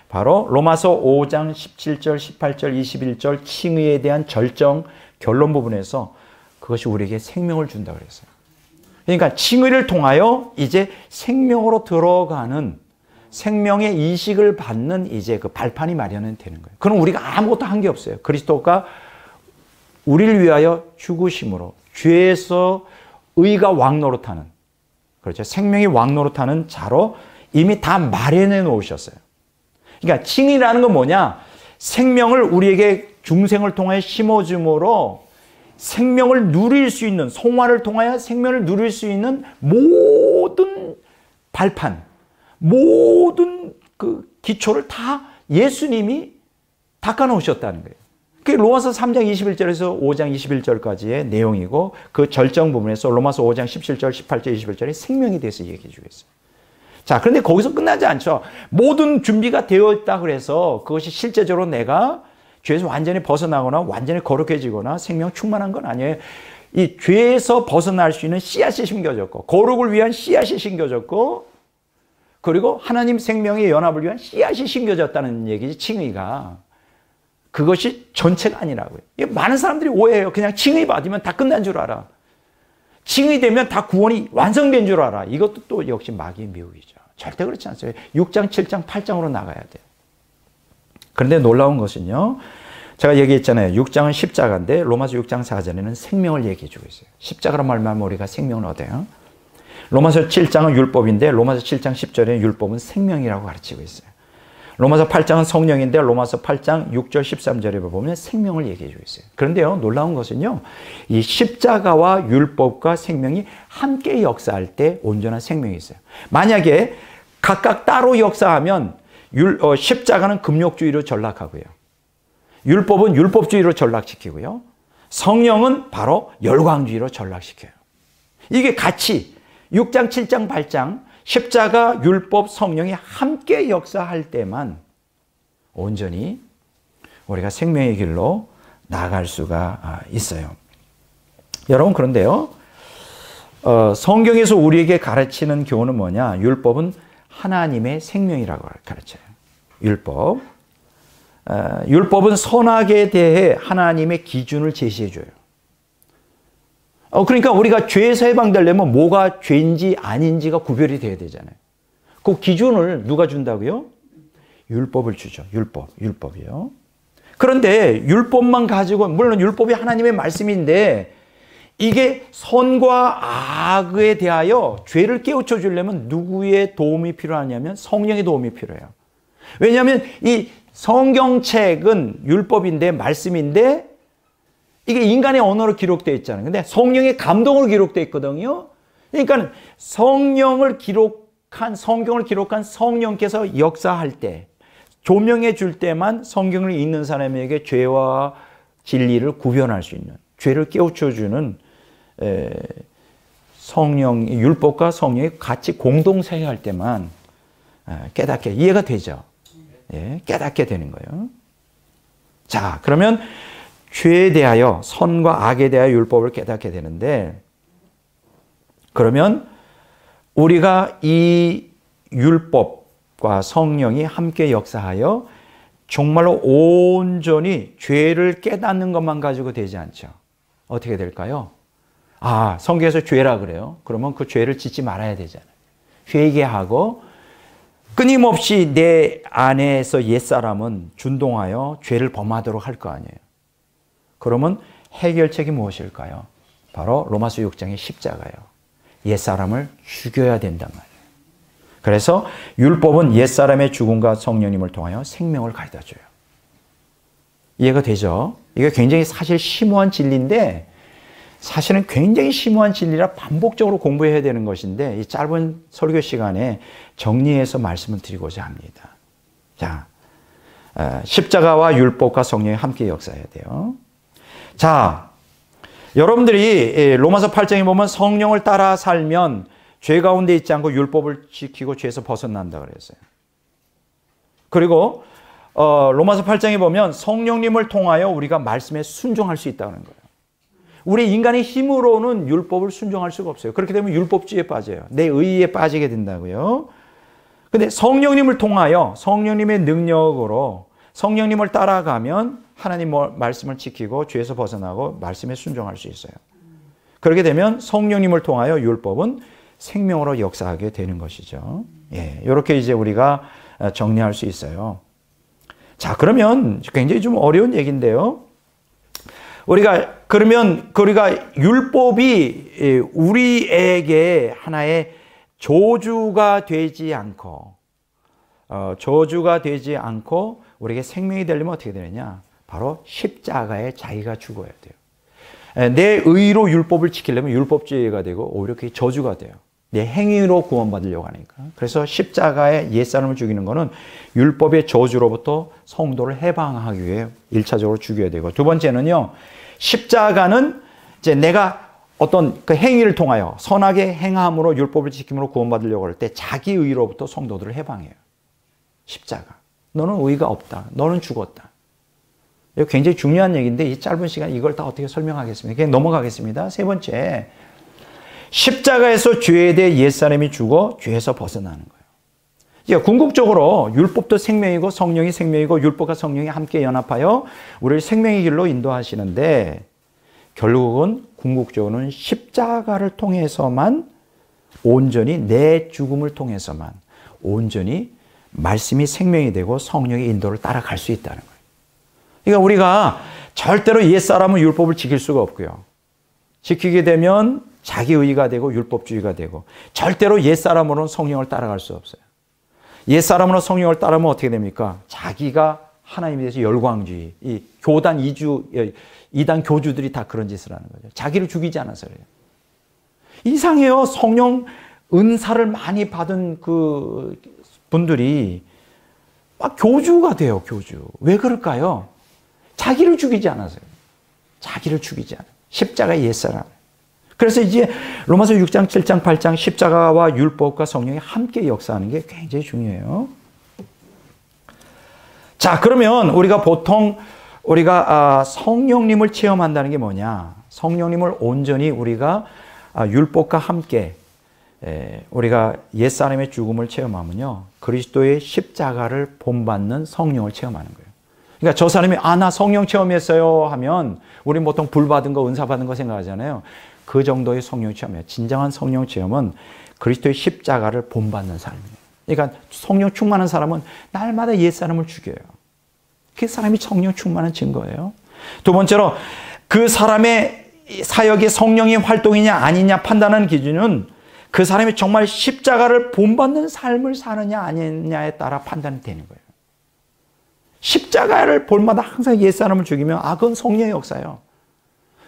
바로 로마서 5장 17절, 18절, 21절 칭의에 대한 절정 결론 부분에서 그것이 우리에게 생명을 준다고 그랬어요. 그러니까 칭의를 통하여 이제 생명으로 들어가는 생명의 이식을 받는 이제 그 발판이 마련이 되는 거예요. 그럼 우리가 아무것도 한 게 없어요. 그리스도가 우리를 위하여 죽으심으로 죄에서 의가 왕노릇하는, 그렇죠. 생명이 왕노릇하는 자로 이미 다 마련해 놓으셨어요. 그러니까 칭의라는 건 뭐냐? 생명을 우리에게 중생을 통하여 심어줌으로 생명을 누릴 수 있는, 성화를 통하여 생명을 누릴 수 있는 모든 발판, 모든 그 기초를 다 예수님이 닦아놓으셨다는 거예요. 그게 로마서 3장 21절에서 5장 21절까지의 내용이고 그 절정 부분에서 로마서 5장 17절, 18절, 21절에 생명에 대해서 얘기해 주겠어요. 자, 그런데 거기서 끝나지 않죠. 모든 준비가 되어 있다 그래서 그것이 실제적으로 내가 죄에서 완전히 벗어나거나 완전히 거룩해지거나 생명 충만한 건 아니에요. 이 죄에서 벗어날 수 있는 씨앗이 심겨졌고 거룩을 위한 씨앗이 심겨졌고 그리고 하나님 생명의 연합을 위한 씨앗이 심겨졌다는 얘기지. 칭의가. 그것이 전체가 아니라고요. 많은 사람들이 오해해요. 그냥 칭의 받으면 다 끝난 줄 알아. 칭의되면 다 구원이 완성된 줄 알아. 이것도 또 역시 마귀의 미혹이죠. 절대 그렇지 않습니다. 6장, 7장, 8장으로 나가야 돼요. 그런데 놀라운 것은요. 제가 얘기했잖아요. 6장은 십자가인데 로마서 6장 4절에는 생명을 얘기해 주고 있어요. 십자가로 말하면 우리가 생명을 얻어요. 로마서 7장은 율법인데 로마서 7장 10절에 율법은 생명이라고 가르치고 있어요. 로마서 8장은 성령인데 로마서 8장 6절 13절에 보면 생명을 얘기해 주고 있어요. 그런데요. 놀라운 것은요. 이 십자가와 율법과 생명이 함께 역사할 때 온전한 생명이 있어요. 만약에 각각 따로 역사하면 십자가는 금욕주의로 전락하고요. 율법은 율법주의로 전락시키고요. 성령은 바로 열광주의로 전락시켜요. 이게 같이 6장, 7장, 8장 십자가, 율법, 성령이 함께 역사할 때만 온전히 우리가 생명의 길로 나아갈 수가 있어요. 여러분, 그런데요, 성경에서 우리에게 가르치는 교훈은 뭐냐? 율법은 하나님의 생명이라고 가르쳐요. 율법은 선악에 대해 하나님의 기준을 제시해줘요. 그러니까 우리가 죄에서 해방되려면 뭐가 죄인지 아닌지가 구별이 돼야 되잖아요. 그 기준을 누가 준다고요? 율법을 주죠. 율법이요. 그런데 율법만 가지고, 물론 율법이 하나님의 말씀인데 이게 선과 악에 대하여 죄를 깨우쳐 주려면 누구의 도움이 필요하냐면 성령의 도움이 필요해요. 왜냐하면 이 성경책은 율법인데, 말씀인데 이게 인간의 언어로 기록되어 있잖아요. 근데 성령의 감동으로 기록되어 있거든요. 그러니까 성경을 기록한 성령께서 역사할 때, 조명해 줄 때만 성경을 읽는 사람에게 죄와 진리를 구별할 수 있는, 죄를 깨우쳐 주는 성령, 율법과 성령이 같이 공동체할 때만 깨닫게, 이해가 되죠. 예, 깨닫게 되는 거예요. 자, 그러면 죄에 대하여, 선과 악에 대하여 율법을 깨닫게 되는데, 그러면 우리가 이 율법과 성령이 함께 역사하여 정말로 온전히 죄를 깨닫는 것만 가지고 되지 않죠. 어떻게 될까요? 성경에서 죄라 그래요. 그러면 그 죄를 짓지 말아야 되잖아요. 회개하고 끊임없이 내 안에서 옛사람은 준동하여 죄를 범하도록 할 거 아니에요. 그러면 해결책이 무엇일까요? 바로 로마서 6장의 십자가예요. 옛사람을 죽여야 된단 말이에요. 그래서 율법은 옛사람의 죽음과 성령님을 통하여 생명을 가져다줘요. 이해가 되죠? 이게 굉장히 사실 심오한 진리인데, 사실은 굉장히 심오한 진리라 반복적으로 공부해야 되는 것인데, 이 짧은 설교 시간에 정리해서 말씀을 드리고자 합니다. 자, 십자가와 율법과 성령이 함께 역사해야 돼요. 자, 여러분들이 로마서 8장에 보면 성령을 따라 살면 죄 가운데 있지 않고 율법을 지키고 죄에서 벗어난다 그랬어요. 그리고 로마서 8장에 보면 성령님을 통하여 우리가 말씀에 순종할 수 있다는 거예요. 우리 인간의 힘으로는 율법을 순종할 수가 없어요. 그렇게 되면 율법주의에 빠져요. 내 의의에 빠지게 된다고요. 근데 성령님을 통하여, 성령님의 능력으로 성령님을 따라가면 하나님 말씀을 지키고 죄에서 벗어나고 말씀에 순종할 수 있어요. 그렇게 되면 성령님을 통하여 율법은 생명으로 역사하게 되는 것이죠. 예, 이렇게 이제 우리가 정리할 수 있어요. 자, 그러면 굉장히 좀 어려운 얘기인데요. 우리가 율법이 우리에게 하나의 저주가 되지 않고 우리에게 생명이 되려면 어떻게 되느냐? 바로 십자가에 자기가 죽어야 돼요. 내 의로 율법을 지키려면 율법주의가 되고 오히려 그게 저주가 돼요. 내 행위로 구원받으려고 하니까. 그래서 십자가에 옛사람을 죽이는 것은 율법의 저주로부터 성도를 해방하기 위해 1차적으로 죽여야 되고, 두 번째는요, 십자가는 이제 내가 어떤 그 행위를 통하여 선하게 행함으로 율법을 지킴으로 구원받으려고 할 때 자기 의로부터 성도들을 해방해요. 십자가. 너는 의가 없다. 너는 죽었다. 이거 굉장히 중요한 얘기인데 이 짧은 시간 이걸 다 어떻게 설명하겠습니까? 그냥 넘어가겠습니다. 세 번째, 십자가에서 죄에 대해 옛사람이 죽어 죄에서 벗어나는 거예요. 그러니까 궁극적으로 율법도 생명이고 성령이 생명이고 율법과 성령이 함께 연합하여 우리를 생명의 길로 인도하시는데, 결국은 궁극적으로는 십자가를 통해서만 온전히, 내 죽음을 통해서만 온전히 말씀이 생명이 되고 성령의 인도를 따라갈 수 있다는 거예요. 그러니까 우리가 절대로 옛사람은 율법을 지킬 수가 없고요. 지키게 되면 자기의가 되고 율법주의가 되고, 절대로 옛사람으로는 성령을 따라갈 수 없어요. 옛사람으로 성령을 따르면 어떻게 됩니까? 자기가 하나님에 대해서 열광주의, 이 교단 이단 교주들이 다 그런 짓을 하는 거죠. 자기를 죽이지 않아서 그래요. 이상해요. 성령 은사를 많이 받은 그 분들이 막 교주가 돼요, 교주. 왜 그럴까요? 자기를 죽이지 않았어요. 자기를 죽이지 않아요. 십자가의 옛사람. 그래서 이제 로마서 6장, 7장, 8장 십자가와 율법과 성령이 함께 역사하는 게 굉장히 중요해요. 자, 그러면 우리가 성령님을 체험한다는 게 뭐냐? 성령님을 온전히 우리가 율법과 함께 우리가 옛사람의 죽음을 체험하면요, 그리스도의 십자가를 본받는 성령을 체험하는 거예요. 그러니까 저 사람이 나 성령 체험했어요 하면 우리 보통 불 받은 거, 은사 받은 거 생각하잖아요. 그 정도의 성령 체험이에요. 진정한 성령 체험은 그리스도의 십자가를 본받는 삶이에요. 그러니까 성령 충만한 사람은 날마다 옛사람을 죽여요. 그 사람이 성령 충만한 증거예요. 두 번째로 그 사람의 사역이 성령의 활동이냐 아니냐 판단하는 기준은 그 사람이 정말 십자가를 본받는 삶을 사느냐 아니냐에 따라 판단이 되는 거예요. 십자가를 볼마다 항상 옛사람을 죽이면 그건 성령의 역사예요.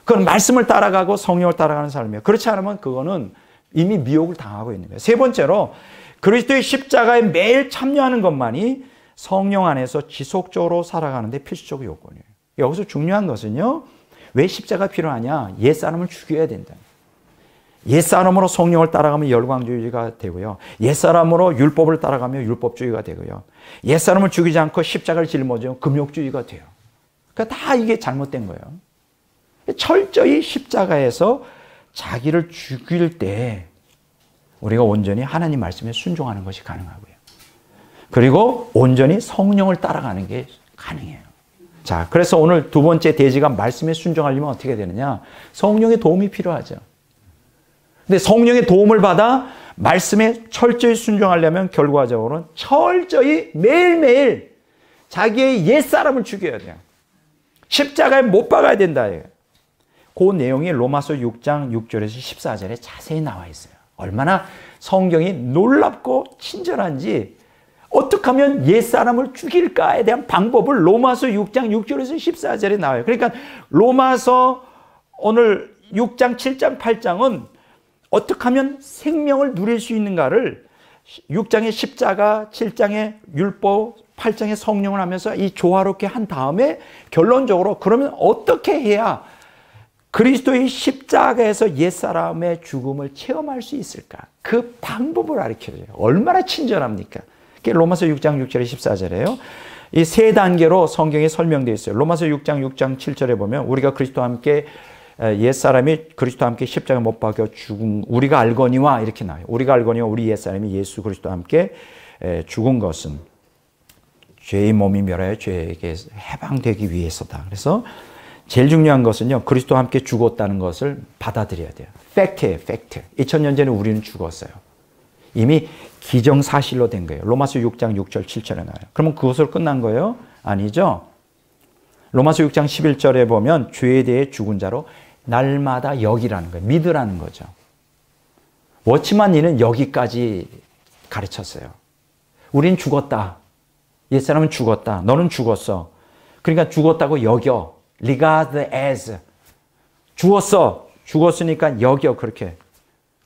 그건 말씀을 따라가고 성령을 따라가는 삶이에요. 그렇지 않으면 그거는 이미 미혹을 당하고 있는 거예요. 세 번째로 그리스도의 십자가에 매일 참여하는 것만이 성령 안에서 지속적으로 살아가는 데 필수적 요건이에요. 여기서 중요한 것은요, 왜 십자가 필요하냐? 옛사람을 죽여야 된다. 옛사람으로 성령을 따라가면 열광주의가 되고요. 옛사람으로 율법을 따라가면 율법주의가 되고요. 옛사람을 죽이지 않고 십자가를 짊어지면 금욕주의가 돼요. 그러니까 다 이게 잘못된 거예요. 철저히 십자가에서 자기를 죽일 때 우리가 온전히 하나님 말씀에 순종하는 것이 가능하고요. 그리고 온전히 성령을 따라가는 게 가능해요. 자, 그래서 오늘 두 번째 대지가 말씀에 순종하려면 어떻게 되느냐? 성령의 도움이 필요하죠. 근데 성령의 도움을 받아 말씀에 철저히 순종하려면 결과적으로는 철저히 매일매일 자기의 옛사람을 죽여야 돼요. 십자가에 못 박아야 된다. 그 내용이 로마서 6장 6절에서 14절에 자세히 나와 있어요. 얼마나 성경이 놀랍고 친절한지, 어떻게 하면 옛사람을 죽일까에 대한 방법을 로마서 6장 6절에서 14절에 나와요. 그러니까 로마서 오늘 6장, 7장, 8장은 어떻게 하면 생명을 누릴 수 있는가를 6장의 십자가, 7장의 율법, 8장의 성령을 하면서 이 조화롭게 한 다음에 결론적으로 그러면 어떻게 해야 그리스도의 십자가에서 옛사람의 죽음을 체험할 수 있을까? 그 방법을 가르쳐줘요. 얼마나 친절합니까? 그게 로마서 6장 6절에 14절이에요. 이 세 단계로 성경에 설명되어 있어요. 로마서 6장 7절에 보면 우리가 그리스도와 함께 옛사람이 그리스도와 함께 십자가에 못 박혀 죽은 우리가 알거니와 이렇게 나와요. 우리가 알거니와 우리 옛사람이 예수 그리스도와 함께 죽은 것은 죄의 몸이 멸하여 죄에게 해방되기 위해서다. 그래서 제일 중요한 것은요, 그리스도와 함께 죽었다는 것을 받아들여야 돼요. 팩트예요, 팩트. 2000년 전에 우리는 죽었어요. 이미 기정사실로 된 거예요. 로마서 6장 6절 7절에 나와요. 그러면 그것으로 끝난 거예요? 아니죠. 로마서 6장 11절에 보면 죄에 대해 죽은 자로 날마다 여기라는 거예요. 믿으라는 거죠. 워치만 니는 여기까지 가르쳤어요. 우린 죽었다. 옛사람은 죽었다. 너는 죽었어. 그러니까 죽었다고 여겨. regard as. 죽었어. 죽었으니까 여겨. 그렇게.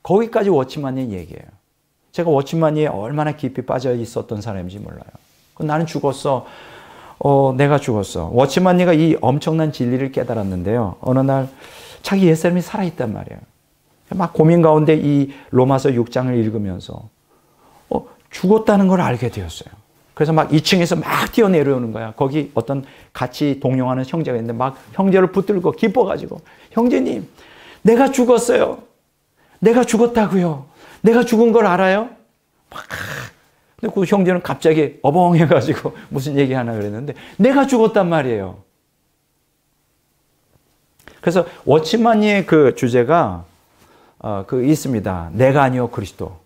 거기까지 워치만이 얘기해요. 제가 워치만이 얼마나 깊이 빠져 있었던 사람인지 몰라요. 나는 죽었어. 내가 죽었어. 워치만이가 이 엄청난 진리를 깨달았는데요. 어느 날 자기 옛사람이 살아있단 말이에요. 막 고민 가운데 이 로마서 6장을 읽으면서 죽었다는 걸 알게 되었어요. 그래서 막 2층에서 막 뛰어내려오는 거야. 거기 어떤 같이 동용하는 형제가 있는데 막 형제를 붙들고 기뻐가지고, 형제님, 내가 죽었어요. 내가 죽었다고요. 내가 죽은 걸 알아요? 막. 근데 그 형제는 갑자기 어벙해가지고 무슨 얘기하나 그랬는데 내가 죽었단 말이에요. 그래서 워치만이의 그 주제가 있습니다. 내가 아니요 그리스도.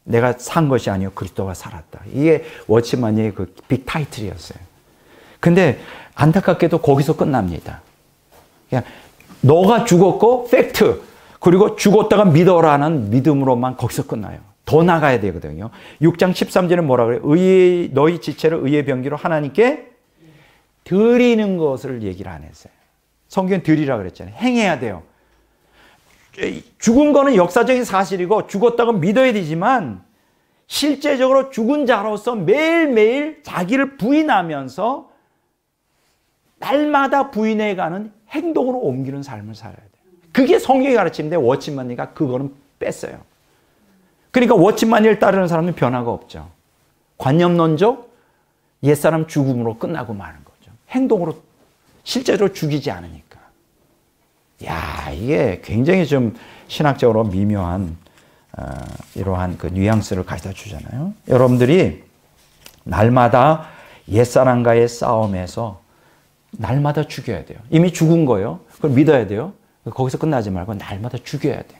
내가 산 것이 아니요 그리스도가 살았다. 이게 워치만이의 그 빅 타이틀이었어요. 근데 안타깝게도 거기서 끝납니다. 그냥 너가 죽었고 팩트, 그리고 죽었다가 믿어라는 믿음으로만 거기서 끝나요. 더 나가야 되거든요. 6장 13절에 뭐라 그래요? 너희 지체를 의의 병기로 하나님께 드리는 것을 얘기를 안 했어요. 성경은 드리라 그랬잖아요. 행해야 돼요. 죽은 거는 역사적인 사실이고 죽었다고 믿어야 되지만 실제적으로 죽은 자로서 매일매일 자기를 부인하면서 날마다 부인해가는 행동으로 옮기는 삶을 살아야 돼요. 그게 성경이 가르치는데 워치만니가 그거는 뺐어요. 그러니까 워치만니를 따르는 사람은 변화가 없죠. 관념론적 옛사람 죽음으로 끝나고 마는 거죠. 행동으로 실제로 죽이지 않으니까. 야, 이게 굉장히 좀 신학적으로 미묘한 이러한 그 뉘앙스를 가져다 주잖아요. 여러분들이 날마다 옛사람과의 싸움에서 날마다 죽여야 돼요. 이미 죽은 거예요. 그걸 믿어야 돼요. 거기서 끝나지 말고 날마다 죽여야 돼요.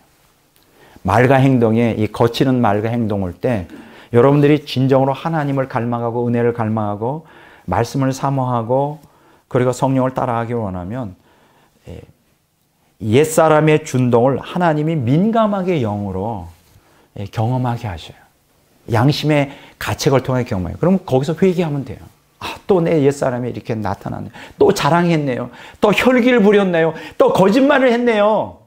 말과 행동에, 이 거치는 말과 행동을 때 여러분들이 진정으로 하나님을 갈망하고 은혜를 갈망하고 말씀을 사모하고 그리고 성령을 따라가기 원하면 옛사람의 준동을 하나님이 민감하게 영으로 경험하게 하셔요. 양심의 가책을 통해 경험해요. 그럼 거기서 회개하면 돼요. 아, 또 내 옛사람이 이렇게 나타났네요. 또 자랑했네요. 또 혈기를 부렸네요. 또 거짓말을 했네요.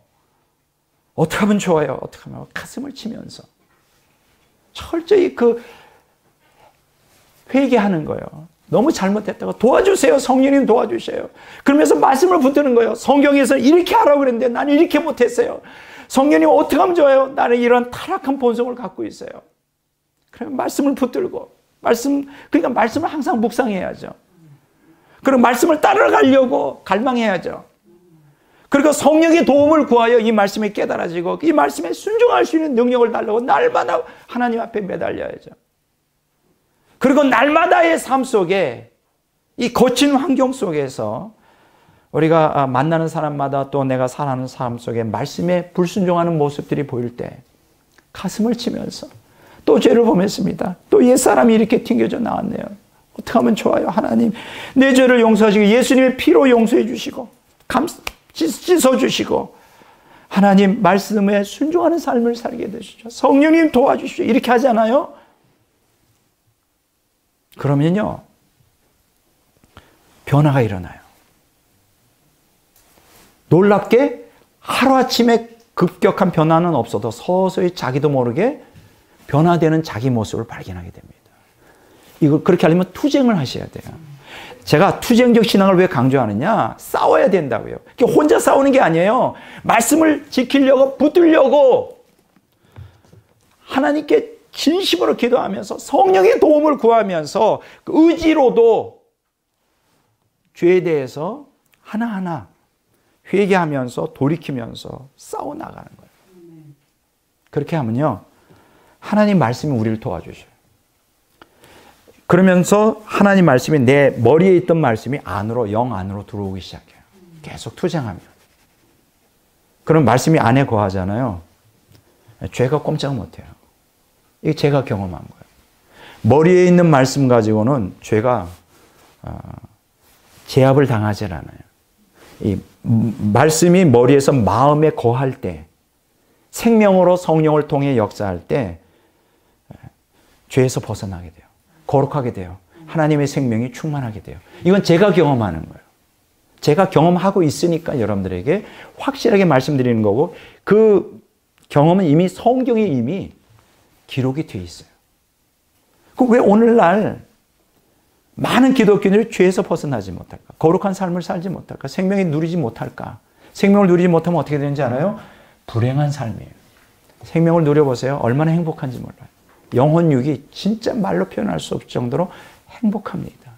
어떻게 하면 좋아요? 어떻게 하면 가슴을 치면서 철저히 그 회개하는 거예요. 너무 잘못했다고 도와주세요. 성령님 도와주세요. 그러면서 말씀을 붙드는 거예요. 성경에서 이렇게 하라고 그랬는데 나는 이렇게 못했어요. 성령님 어떻게 하면 좋아요? 나는 이런 타락한 본성을 갖고 있어요. 그러면 말씀을 붙들고 그러니까 말씀을 항상 묵상해야죠. 그리고 말씀을 따라가려고 갈망해야죠. 그리고 성령의 도움을 구하여 이 말씀이 깨달아지고 이 말씀에 순종할 수 있는 능력을 달라고 날마다 하나님 앞에 매달려야죠. 그리고 날마다의 삶 속에 이 거친 환경 속에서 우리가 만나는 사람마다 또 내가 살아가는 삶 속에 말씀에 불순종하는 모습들이 보일 때 가슴을 치면서 또 죄를 범했습니다. 또 옛사람이 이렇게 튕겨져 나왔네요. 어떻게 하면 좋아요? 하나님 내 죄를 용서하시고 예수님의 피로 용서해 주시고 씻어주시고 하나님 말씀에 순종하는 삶을 살게 되시죠. 성령님 도와주시죠. 이렇게 하잖아요. 그러면요 변화가 일어나요. 놀랍게 하루아침에 급격한 변화는 없어도 서서히 자기도 모르게 변화되는 자기 모습을 발견하게 됩니다. 이걸 그렇게 하려면 투쟁을 하셔야 돼요. 제가 투쟁적 신앙을 왜 강조하느냐? 싸워야 된다고요. 혼자 싸우는 게 아니에요. 말씀을 지키려고 붙들려고 하나님께 진심으로 기도하면서 성령의 도움을 구하면서 그 의지로도 죄에 대해서 하나하나 회개하면서 돌이키면서 싸워나가는 거예요. 그렇게 하면요 하나님 말씀이 우리를 도와주셔요. 그러면서 하나님 말씀이 내 머리에 있던 말씀이 안으로 영 안으로 들어오기 시작해요. 계속 투쟁하면. 그럼 말씀이 안에 거하잖아요. 죄가 꼼짝 못해요. 이게 제가 경험한 거예요. 머리에 있는 말씀 가지고는 죄가 제압을 당하지 않아요. 이 말씀이 머리에서 마음에 거할 때 생명으로 성령을 통해 역사할 때 죄에서 벗어나게 돼요. 거룩하게 돼요. 하나님의 생명이 충만하게 돼요. 이건 제가 경험하는 거예요. 제가 경험하고 있으니까 여러분들에게 확실하게 말씀드리는 거고 그 경험은 이미 성경에 이미 기록이 되어 있어요. 그럼 왜 오늘날 많은 기독교인들이 죄에서 벗어나지 못할까? 거룩한 삶을 살지 못할까? 생명을 누리지 못할까? 생명을 누리지 못하면 어떻게 되는지 알아요? 불행한 삶이에요. 생명을 누려보세요. 얼마나 행복한지 몰라요. 영혼육이 진짜 말로 표현할 수 없을 정도로 행복합니다.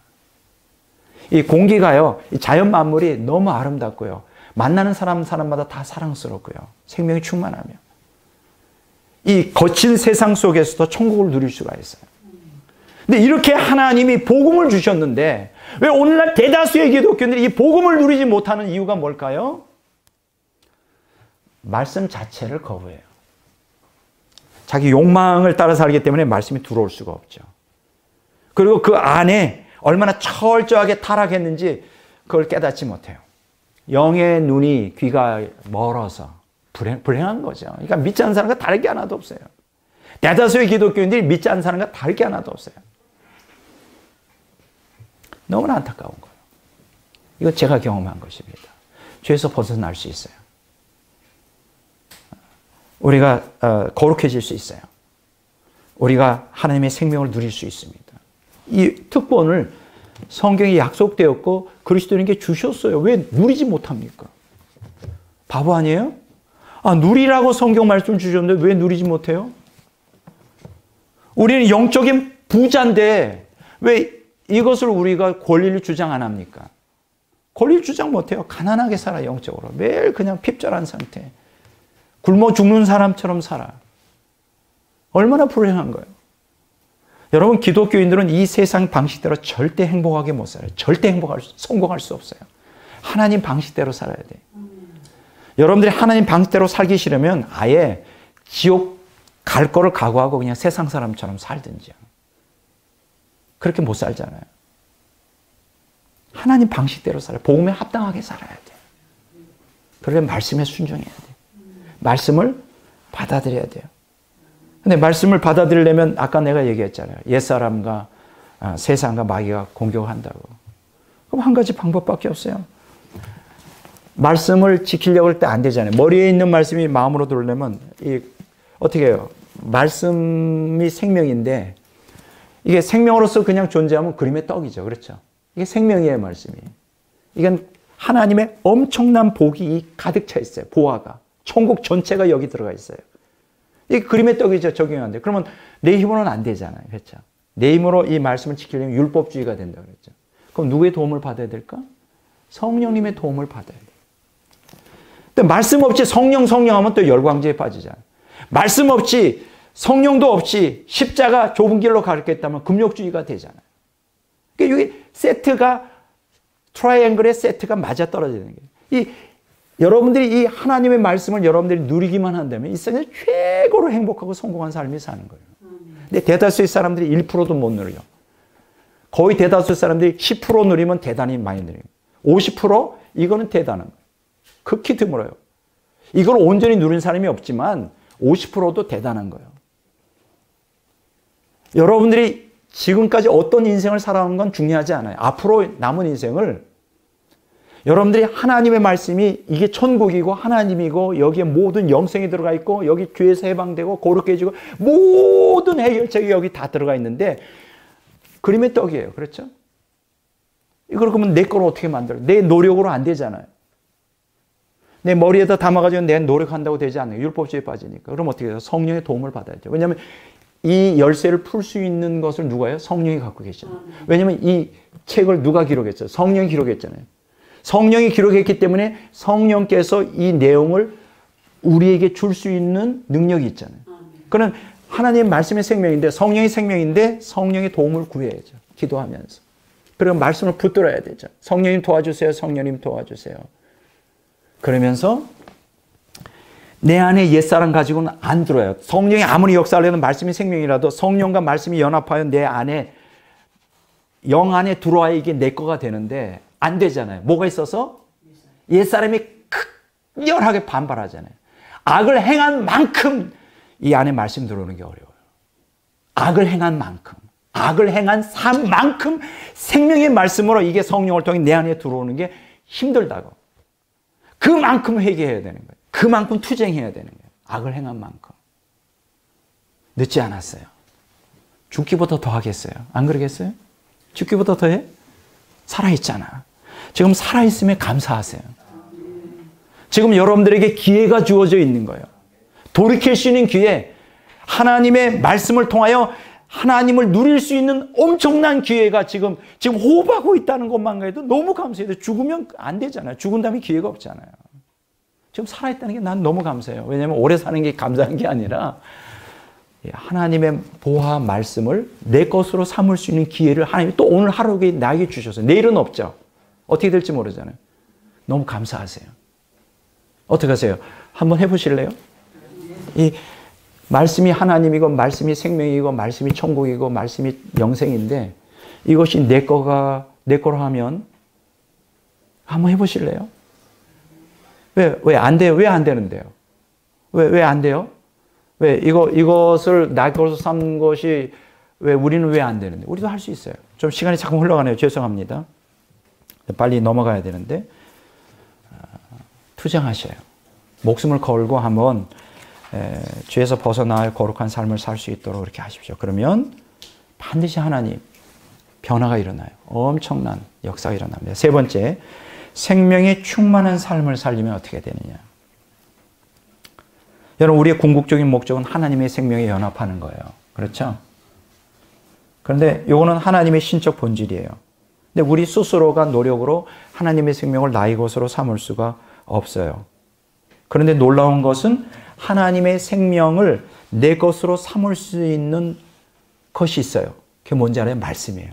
이 공기가요, 이 자연 만물이 너무 아름답고요. 만나는 사람마다 다 사랑스럽고요. 생명이 충만하며. 이 거친 세상 속에서도 천국을 누릴 수가 있어요. 근데 이렇게 하나님이 복음을 주셨는데 왜 오늘날 대다수의 기독교인들이 이 복음을 누리지 못하는 이유가 뭘까요? 말씀 자체를 거부해요. 자기 욕망을 따라 살기 때문에 말씀이 들어올 수가 없죠. 그리고 그 안에 얼마나 철저하게 타락했는지 그걸 깨닫지 못해요. 영의 눈이 귀가 멀어서 불행한 거죠. 그러니까 믿지 않는 사람과 다를 게 하나도 없어요. 대다수의 기독교인들이 믿지 않는 사람과 다를 게 하나도 없어요. 너무나 안타까운 거예요. 이건 제가 경험한 것입니다. 죄에서 벗어날 수 있어요. 우리가 거룩해질 수 있어요. 우리가 하나님의 생명을 누릴 수 있습니다. 이 특권을 성경에 약속되었고 그리스도인에게 주셨어요. 왜 누리지 못합니까? 바보 아니에요? 누리라고 성경 말씀 주셨는데 왜 누리지 못해요? 우리는 영적인 부자인데 왜 이것을 우리가 권리를 주장 안 합니까? 권리를 주장 못해요. 가난하게 살아 영적으로. 매일 그냥 핍절한 상태. 굶어 죽는 사람처럼 살아. 얼마나 불행한 거예요. 여러분 기독교인들은 이 세상 방식대로 절대 행복하게 못 살아요. 절대 성공할 수 없어요. 하나님 방식대로 살아야 돼요. 여러분들이 하나님 방식대로 살기 싫으면 아예 지옥 갈 거를 각오하고 그냥 세상 사람처럼 살든지요. 그렇게 못 살잖아요. 하나님 방식대로 살아요. 복음에 합당하게 살아야 돼요. 그러려면 말씀에 순종해야 돼요. 말씀을 받아들여야 돼요. 근데 말씀을 받아들이려면 아까 내가 얘기했잖아요. 옛사람과 세상과 마귀가 공격한다고. 그럼 한 가지 방법밖에 없어요. 말씀을 지키려고 할 때 안 되잖아요. 머리에 있는 말씀이 마음으로 들어오려면 어떻게 해요? 말씀이 생명인데 이게 생명으로서 그냥 존재하면 그림의 떡이죠. 그렇죠? 이게 생명이에요, 말씀이. 이건 하나님의 엄청난 복이 가득 차 있어요. 보화가. 천국 전체가 여기 들어가 있어요. 이게 그림의 떡이죠. 적용하는데. 그러면 내 힘으로는 안 되잖아요. 그렇죠? 내 힘으로 이 말씀을 지키려면 율법주의가 된다 그랬죠. 그럼 누구의 도움을 받아야 될까? 성령님의 도움을 받아야 돼요. 근데 말씀 없이 성령 하면 또 열광제에 빠지잖아요. 말씀 없이 성령도 없이 십자가 좁은 길로 가르쳤다면 금욕주의가 되잖아요. 그러니까 이게 세트가 트라이앵글의 세트가 맞아떨어지는 거예요. 여러분들이 이 하나님의 말씀을 여러분들이 누리기만 한다면 이 세상에 최고로 행복하고 성공한 삶이 사는 거예요. 근데 대다수의 사람들이 1%도 못 누려요. 거의 대다수 사람들이 10% 누리면 대단히 많이 누려요. 50% 이거는 대단한 거예요. 극히 드물어요. 이걸 온전히 누린 사람이 없지만 50%도 대단한 거예요. 여러분들이 지금까지 어떤 인생을 살아온 건 중요하지 않아요. 앞으로 남은 인생을 여러분들이 하나님의 말씀이 이게 천국이고 하나님이고 여기에 모든 영생이 들어가 있고 여기 죄에서 해방되고 거룩해 지고 모든 해결책이 여기 다 들어가 있는데 그림의 떡이에요. 그렇죠? 이걸 그러면 내 거로 어떻게 만들어? 내 노력으로 안 되잖아요. 내 머리에다 담아가지고 내 노력한다고 되지 않아요. 율법주의에 빠지니까. 그럼 어떻게 해요? 성령의 도움을 받아야죠. 왜냐하면 이 열쇠를 풀 수 있는 것을 누가 해요? 성령이 갖고 계시잖아요. 왜냐하면 이 책을 누가 기록했어요? 성령이 기록했잖아요. 성령이 기록했기 때문에 성령께서 이 내용을 우리에게 줄 수 있는 능력이 있잖아요. 그는 하나님의 말씀의 생명인데 성령의 생명인데 성령의 도움을 구해야죠. 기도하면서. 그리고 말씀을 붙들어야 되죠. 성령님 도와주세요. 성령님 도와주세요. 그러면서 내 안에 옛사람 가지고는 안 들어요. 성령이 아무리 역사를 해도 말씀이 생명이라도 성령과 말씀이 연합하여 내 안에 영 안에 들어와야 이게 내 거가 되는데 안 되잖아요. 뭐가 있어서? 옛사람이 극렬하게 반발하잖아요. 악을 행한 만큼 이 안에 말씀 들어오는 게 어려워요. 악을 행한 만큼. 악을 행한 삶만큼 생명의 말씀으로 이게 성령을 통해 내 안에 들어오는 게 힘들다고. 그만큼 회개해야 되는 거예요. 그만큼 투쟁해야 되는 거예요. 악을 행한 만큼. 늦지 않았어요. 죽기보다 더 하겠어요. 안 그러겠어요? 죽기보다 더 해? 살아있잖아. 지금 살아있음에 감사하세요. 지금 여러분들에게 기회가 주어져 있는 거예요. 돌이킬 수 있는 기회. 하나님의 말씀을 통하여 하나님을 누릴 수 있는 엄청난 기회가 지금 호흡하고 있다는 것만 해도 너무 감사해요. 죽으면 안 되잖아요. 죽은 다음에 기회가 없잖아요. 지금 살아있다는 게 난 너무 감사해요. 왜냐하면 오래 사는 게 감사한 게 아니라 하나님의 보화 말씀을 내 것으로 삼을 수 있는 기회를 하나님이 또 오늘 하루에 나에게 주셔서 내일은 없죠. 어떻게 될지 모르잖아요. 너무 감사하세요. 어떻게 하세요? 한번 해보실래요? 이 말씀이 하나님이고 말씀이 생명이고 말씀이 천국이고 말씀이 영생인데 이것이 내 거로 하면 한번 해보실래요? 왜 안 돼요? 왜 안 되는데요? 왜 안 돼요? 왜 이것을 나 것으로 삼는 것이 왜 우리는 왜 안 되는데? 우리도 할 수 있어요. 좀 시간이 자꾸 흘러가네요. 죄송합니다. 빨리 넘어가야 되는데 투쟁하셔요. 목숨을 걸고 한번 죄에서 벗어나야 거룩한 삶을 살 수 있도록 그렇게 하십시오. 그러면 반드시 하나님 변화가 일어나요. 엄청난 역사가 일어납니다. 세 번째, 생명이 충만한 삶을 살리면 어떻게 되느냐. 여러분, 우리의 궁극적인 목적은 하나님의 생명에 연합하는 거예요. 그렇죠? 그런데 이거는 하나님의 신적 본질이에요. 근데 우리 스스로가 노력으로 하나님의 생명을 나의 것으로 삼을 수가 없어요. 그런데 놀라운 것은 하나님의 생명을 내 것으로 삼을 수 있는 것이 있어요. 그게 뭔지 알아요? 말씀이에요.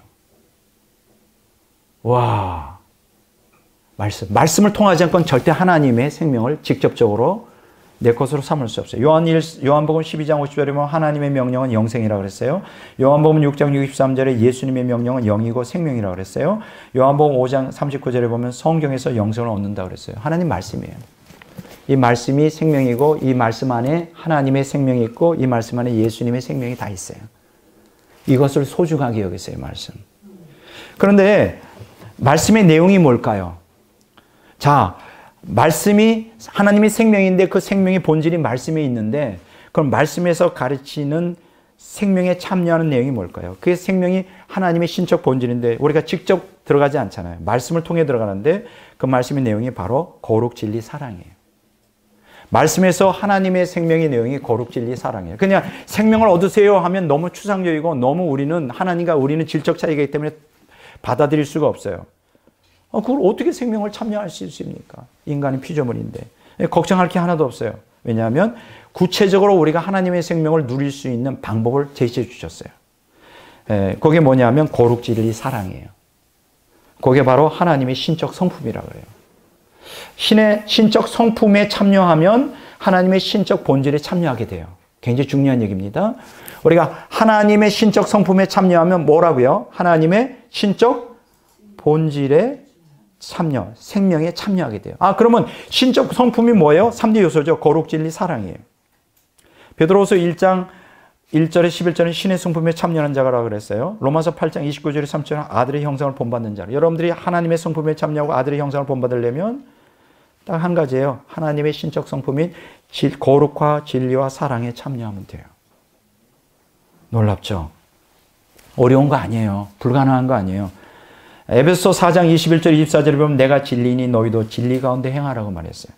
와, 말씀을 통하지 않고는 절대 하나님의 생명을 직접적으로 내 것으로 삼을 수 없어요. 요한복음 12장 50절에 보면 하나님의 명령은 영생이라고 그랬어요. 요한복음 6장 63절에 예수님의 명령은 영이고 생명이라고 그랬어요. 요한복음 5장 39절에 보면 성경에서 영생을 얻는다고 그랬어요. 하나님 말씀이에요. 이 말씀이 생명이고 이 말씀 안에 하나님의 생명이 있고 이 말씀 안에 예수님의 생명이 다 있어요. 이것을 소중하게 여기세요, 말씀. 그런데 말씀의 내용이 뭘까요? 자, 말씀이 하나님의 생명인데 그 생명의 본질이 말씀에 있는데 그럼 말씀에서 가르치는 생명에 참여하는 내용이 뭘까요? 그 생명이 하나님의 신적 본질인데 우리가 직접 들어가지 않잖아요. 말씀을 통해 들어가는데 그 말씀의 내용이 바로 거룩, 진리, 사랑이에요. 말씀에서 하나님의 생명의 내용이 거룩, 진리, 사랑이에요. 그냥 생명을 얻으세요 하면 너무 추상적이고 너무 우리는 하나님과 우리는 질적 차이이기 때문에 받아들일 수가 없어요. 그걸 어떻게 생명을 참여할 수 있습니까? 인간이 피조물인데. 걱정할 게 하나도 없어요. 왜냐하면 구체적으로 우리가 하나님의 생명을 누릴 수 있는 방법을 제시해 주셨어요. 그게 뭐냐면 거룩, 진리, 사랑이에요. 그게 바로 하나님의 신적 성품이라고 해요. 신의 신적 성품에 참여하면 하나님의 신적 본질에 참여하게 돼요. 굉장히 중요한 얘기입니다. 우리가 하나님의 신적 성품에 참여하면 뭐라고요? 하나님의 신적 본질에 참여, 생명에 참여하게 돼요. 그러면 신적 성품이 뭐예요? 3대 요소죠. 거룩, 진리, 사랑이에요. 베드로후서 1장 1절에 11절은 신의 성품에 참여하는 자라고 그랬어요. 로마서 8장 29절에 30절은 아들의 형상을 본받는 자. 여러분들이 하나님의 성품에 참여하고 아들의 형상을 본받으려면 딱 한 가지예요. 하나님의 신적 성품인 거룩과 진리와 사랑에 참여하면 돼요. 놀랍죠? 어려운 거 아니에요. 불가능한 거 아니에요. 에베소 4장 21절 24절에 보면 내가 진리니 너희도 진리 가운데 행하라고 말했어요.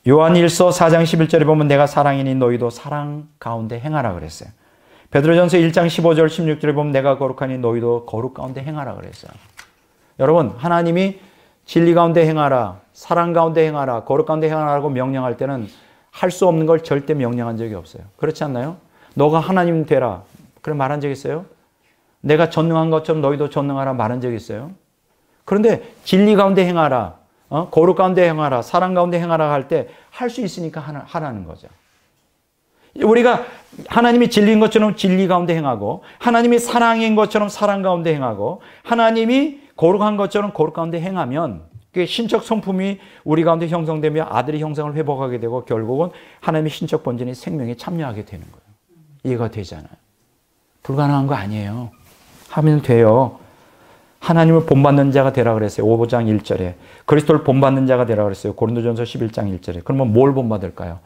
요한일서 4장 11절에 보면 내가 사랑이니 너희도 사랑 가운데 행하라 그랬어요. 베드로전서 1장 15절 16절에 보면 내가 거룩하니 너희도 거룩 가운데 행하라 그랬어요. 여러분, 하나님이 진리 가운데 행하라, 사랑 가운데 행하라, 거룩 가운데 행하라고 명령할 때는 할 수 없는 걸 절대 명령한 적이 없어요. 그렇지 않나요? 너가 하나님 되라. 그래 말한 적 있어요? 내가 전능한 것처럼 너희도 전능하라 말한 적 있어요? 그런데 진리 가운데 행하라, 거룩 가운데 행하라, 사랑 가운데 행하라 할 때 할 수 있으니까 하라는 거죠. 우리가 하나님이 진리인 것처럼 진리 가운데 행하고 하나님이 사랑인 것처럼 사랑 가운데 행하고 하나님이 거룩한 것처럼 거룩 가운데 행하면 그 신적 성품이 우리 가운데 형성되며 아들의 형상을 회복하게 되고 결국은 하나님의 신적 본질인 생명에 참여하게 되는 거예요. 이해가 되잖아요. 불가능한 거 아니에요. 하면 돼요. 하나님을 본받는 자가 되라 그랬어요. 5장 1절에. 그리스도를 본받는 자가 되라 그랬어요. 고린도전서 11장 1절에. 그러면 뭘 본받을까요?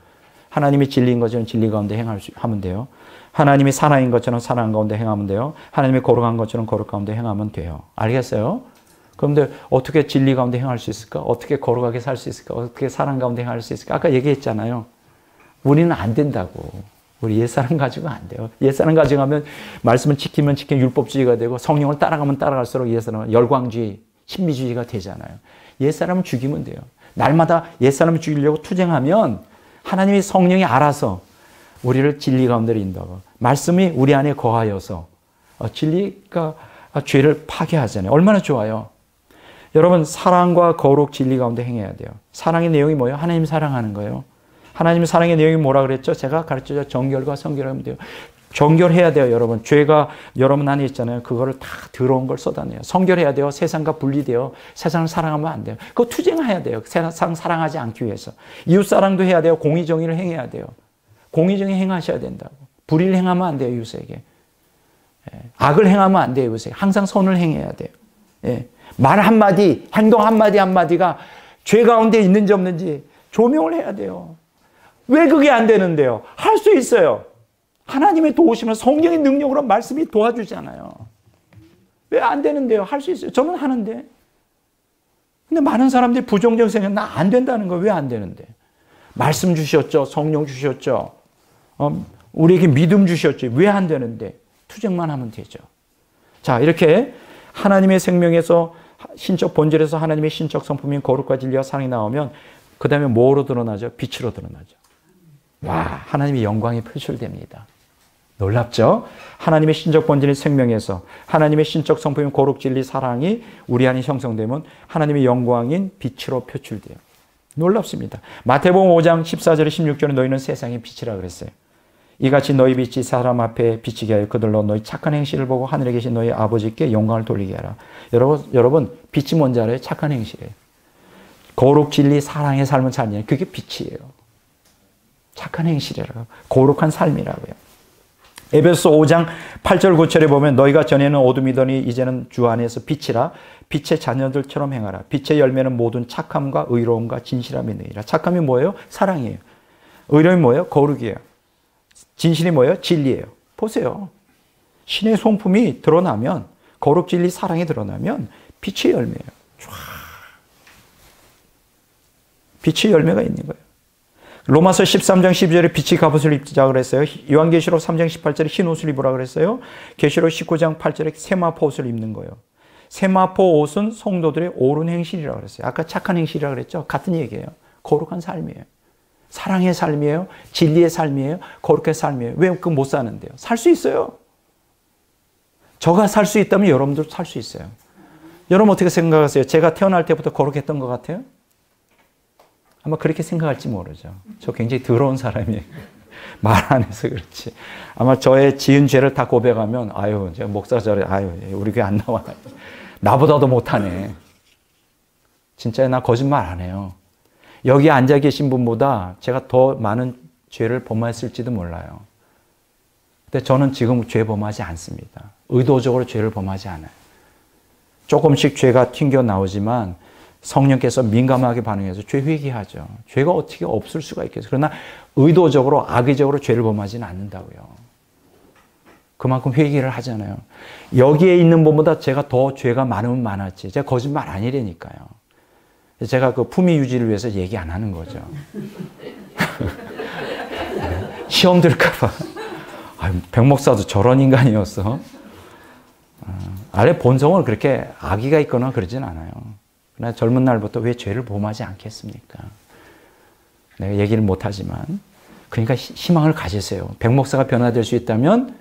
하나님이 진리인 것처럼 진리 가운데 하면 돼요. 하나님이 사랑인 것처럼 사랑 가운데 행하면 돼요. 하나님이 거룩한 것처럼 거룩 가운데 행하면 돼요. 알겠어요? 그런데 어떻게 진리 가운데 행할 수 있을까? 어떻게 거룩하게 살 수 있을까? 어떻게 사랑 가운데 행할 수 있을까? 아까 얘기했잖아요. 우리는 안 된다고. 우리 옛사람 가지고 안 돼요. 옛사람 가지고 하면 말씀을 지키면 율법주의가 되고 성령을 따라가면 따라갈수록 옛사람은 열광주의, 신비주의가 되잖아요. 옛사람을 죽이면 돼요. 날마다 옛사람을 죽이려고 투쟁하면 하나님의 성령이 알아서 우리를 진리 가운데로 인도하고 말씀이 우리 안에 거하여서 진리가 죄를 파괴하잖아요. 얼마나 좋아요. 여러분, 사랑과 거룩, 진리 가운데 행해야 돼요. 사랑의 내용이 뭐예요? 하나님 사랑하는 거예요. 하나님 사랑의 내용이 뭐라 그랬죠? 제가 가르쳐줘. 정결과 성결하면 돼요. 정결해야 돼요, 여러분. 죄가 여러분 안에 있잖아요. 그거를 다 더러운 걸 쏟아내요. 성결해야 돼요. 세상과 분리돼요. 세상을 사랑하면 안 돼요. 그거 투쟁해야 돼요. 세상 사랑하지 않기 위해서. 이웃사랑도 해야 돼요. 공의정의를 행해야 돼요. 공의정의 행하셔야 된다고. 불의를 행하면 안 돼요, 이웃에게. 악을 행하면 안 돼요, 이웃에게. 항상 선을 행해야 돼요. 말 한마디, 행동 한마디가 죄 가운데 있는지 없는지 조명을 해야 돼요. 왜 그게 안 되는데요? 할 수 있어요. 하나님의 도우심은 성령의 능력으로 말씀이 도와주잖아요. 왜 안 되는데요? 할 수 있어요. 저는 하는데. 근데 많은 사람들이 부정적 생각, 나 안 된다는 거 왜 안 되는데? 말씀 주셨죠. 성령 주셨죠. 우리에게 믿음 주셨죠. 왜 안 되는데? 투쟁만 하면 되죠. 자, 이렇게 하나님의 생명에서 신적 본질에서 하나님의 신적 성품인 거룩과 진리와 사랑이 나오면 그 다음에 뭐로 드러나죠? 빛으로 드러나죠. 와, 하나님의 영광이 표출됩니다. 놀랍죠? 하나님의 신적 본질인 생명에서 하나님의 신적 성품인 거룩, 진리, 사랑이 우리 안에 형성되면 하나님의 영광인 빛으로 표출돼요. 놀랍습니다. 마태복음 5장 14절에 16절에 너희는 세상의 빛이라 그랬어요. 이같이 너희 빛이 사람 앞에 비치게 하여 그들로 너희 착한 행실을 보고 하늘에 계신 너희 아버지께 영광을 돌리게 하라. 여러분 빛이 뭔지 알아요? 착한 행실이에요. 거룩, 진리, 사랑의 삶을 살면 그게 빛이에요. 착한 행실이라고. 거룩한 삶이라고요. 에베소 5장 8절 9절에 보면 너희가 전에는 어둠이더니 이제는 주 안에서 빛이라. 빛의 자녀들처럼 행하라. 빛의 열매는 모든 착함과 의로움과 진실함이 있느니라. 착함이 뭐예요? 사랑이에요. 의로움이 뭐예요? 거룩이에요. 진실이 뭐예요? 진리예요. 보세요. 신의 성품이 드러나면, 거룩, 진리, 사랑이 드러나면 빛의 열매예요. 쫙. 빛의 열매가 있는 거예요. 로마서 13장 12절에 빛이 갑옷을 입자 그랬어요. 요한계시록 3장 18절에 흰 옷을 입으라 그랬어요. 계시록 19장 8절에 세마포 옷을 입는 거예요. 세마포 옷은 성도들의 옳은 행실이라고 그랬어요. 아까 착한 행실이라고 그랬죠. 같은 얘기예요. 거룩한 삶이에요. 사랑의 삶이에요. 진리의 삶이에요. 거룩의 삶이에요. 왜 그거 못 사는데요? 살 수 있어요. 저가 살 수 있다면 여러분도 살 수 있어요. 여러분 어떻게 생각하세요? 제가 태어날 때부터 거룩했던 것 같아요? 아마 그렇게 생각할지 모르죠. 저 굉장히 더러운 사람이에요. 말 안 해서 그렇지. 아마 저의 지은 죄를 다 고백하면 아유, 제가 목사 저래, 아유, 우리 교회 안 나와. 나보다도 못하네. 진짜 나 거짓말 안 해요. 여기 앉아 계신 분보다 제가 더 많은 죄를 범했을지도 몰라요. 근데 저는 지금 죄 범하지 않습니다. 의도적으로 죄를 범하지 않아요. 조금씩 죄가 튕겨 나오지만 성령께서 민감하게 반응해서 죄 회개하죠. 죄가 어떻게 없을 수가 있겠어요. 그러나 의도적으로 악의적으로 죄를 범하지는 않는다고요. 그만큼 회개를 하잖아요. 여기에 있는 분보다 제가 더 죄가 많으면 많았지. 제가 거짓말 아니라니까요. 제가 그 품위 유지를 위해서 얘기 안 하는 거죠. 시험 들까봐. 백 목사도 저런 인간이었어. 아래 본성은 그렇게 악의가 있거나 그러진 않아요. 그러나 젊은 날부터 왜 죄를 범하지 않겠습니까? 내가 얘기를 못하지만. 그러니까 희망을 가지세요. 백 목사가 변화될 수 있다면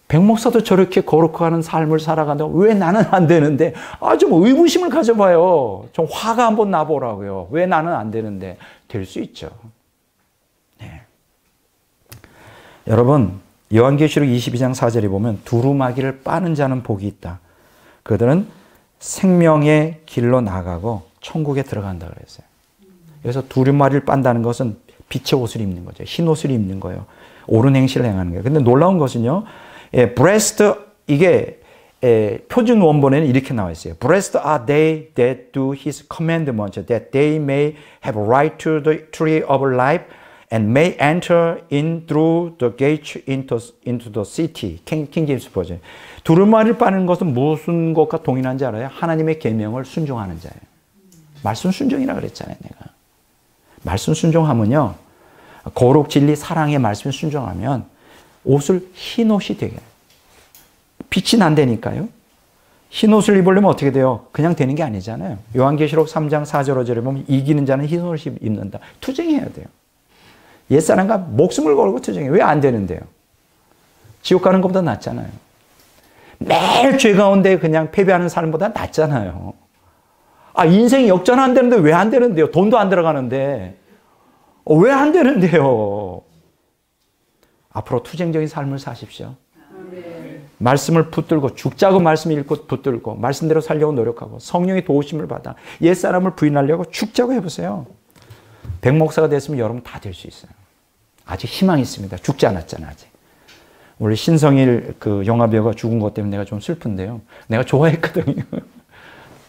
백 목사도 저렇게 거룩한 삶을 살아간다고 왜 나는 안 되는데? 좀 의구심을 가져봐요. 좀 화가 한번 나보라고요. 왜 나는 안 되는데? 될 수 있죠. 네. 여러분, 요한계시록 22장 4절에 보면 두루마기를 빠는 자는 복이 있다. 그들은 생명의 길로 나가고 천국에 들어간다 그랬어요. 그래서 두루마리를 빤다는 것은 빛의 옷을 입는 거죠. 흰 옷을 입는 거예요. 옳은 행실을 행하는 거예요. 근데 놀라운 것은요. Blessed, 이게 표준 원본에는 이렇게 나와 있어요. Blessed are they that do his commandments, that they may have right to the tree of life and may enter in through the gates into the city. king James 버전. 두루마리를 빠는 것은 무슨 것과 동일한지 알아요? 하나님의 계명을 순종하는 자예요. 말씀 순종이라 그랬잖아요, 내가. 말씀 순종하면요. 거룩, 진리, 사랑의 말씀에 순종하면 옷을 흰 옷이 되게 해요. 빛이 난다니까요. 흰 옷을 입으려면 어떻게 돼요? 그냥 되는 게 아니잖아요. 요한계시록 3장 4절 5절에 보면 이기는 자는 흰 옷을 입는다. 투쟁해야 돼요. 옛사람과 목숨을 걸고 투쟁해요. 왜 안 되는데요? 지옥 가는 것보다 낫잖아요. 매일 죄 가운데 그냥 패배하는 삶보다 낫잖아요. 인생 역전한다는데 왜 안 되는데요? 돈도 안 들어가는데. 왜 안 되는데요? 앞으로 투쟁적인 삶을 사십시오. 말씀을 붙들고 죽자고 말씀 읽고 붙들고 말씀대로 살려고 노력하고 성령의 도우심을 받아 옛사람을 부인하려고 죽자고 해보세요. 백목사가 됐으면 여러분 다 될 수 있어요. 아직 희망이 있습니다. 죽지 않았잖아 아직. 우리 신성일 그 영화배우가 죽은 것 때문에 내가 좀 슬픈데요. 내가 좋아했거든요.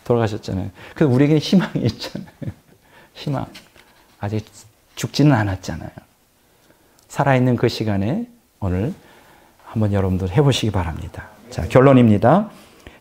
돌아가셨잖아요. 그래서 우리에게는 희망이 있잖아요. 희망. 아직 죽지는 않았잖아요. 살아있는 그 시간에 오늘 한번 여러분들 해보시기 바랍니다. 자, 결론입니다.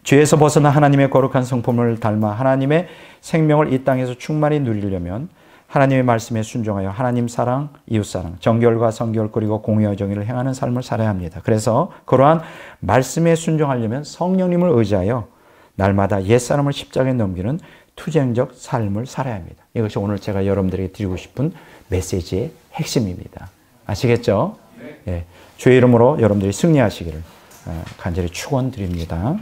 죄에서 벗어나 하나님의 거룩한 성품을 닮아 하나님의 생명을 이 땅에서 충만히 누리려면 하나님의 말씀에 순종하여 하나님 사랑, 이웃 사랑, 정결과 성결 그리고 공의와 정의를 행하는 삶을 살아야 합니다. 그래서 그러한 말씀에 순종하려면 성령님을 의지하여 날마다 옛사람을 십자가에 넘기는 투쟁적 삶을 살아야 합니다. 이것이 오늘 제가 여러분들에게 드리고 싶은 메시지의 핵심입니다. 아시겠죠? 네. 주의 이름으로 여러분들이 승리하시기를 간절히 축원드립니다.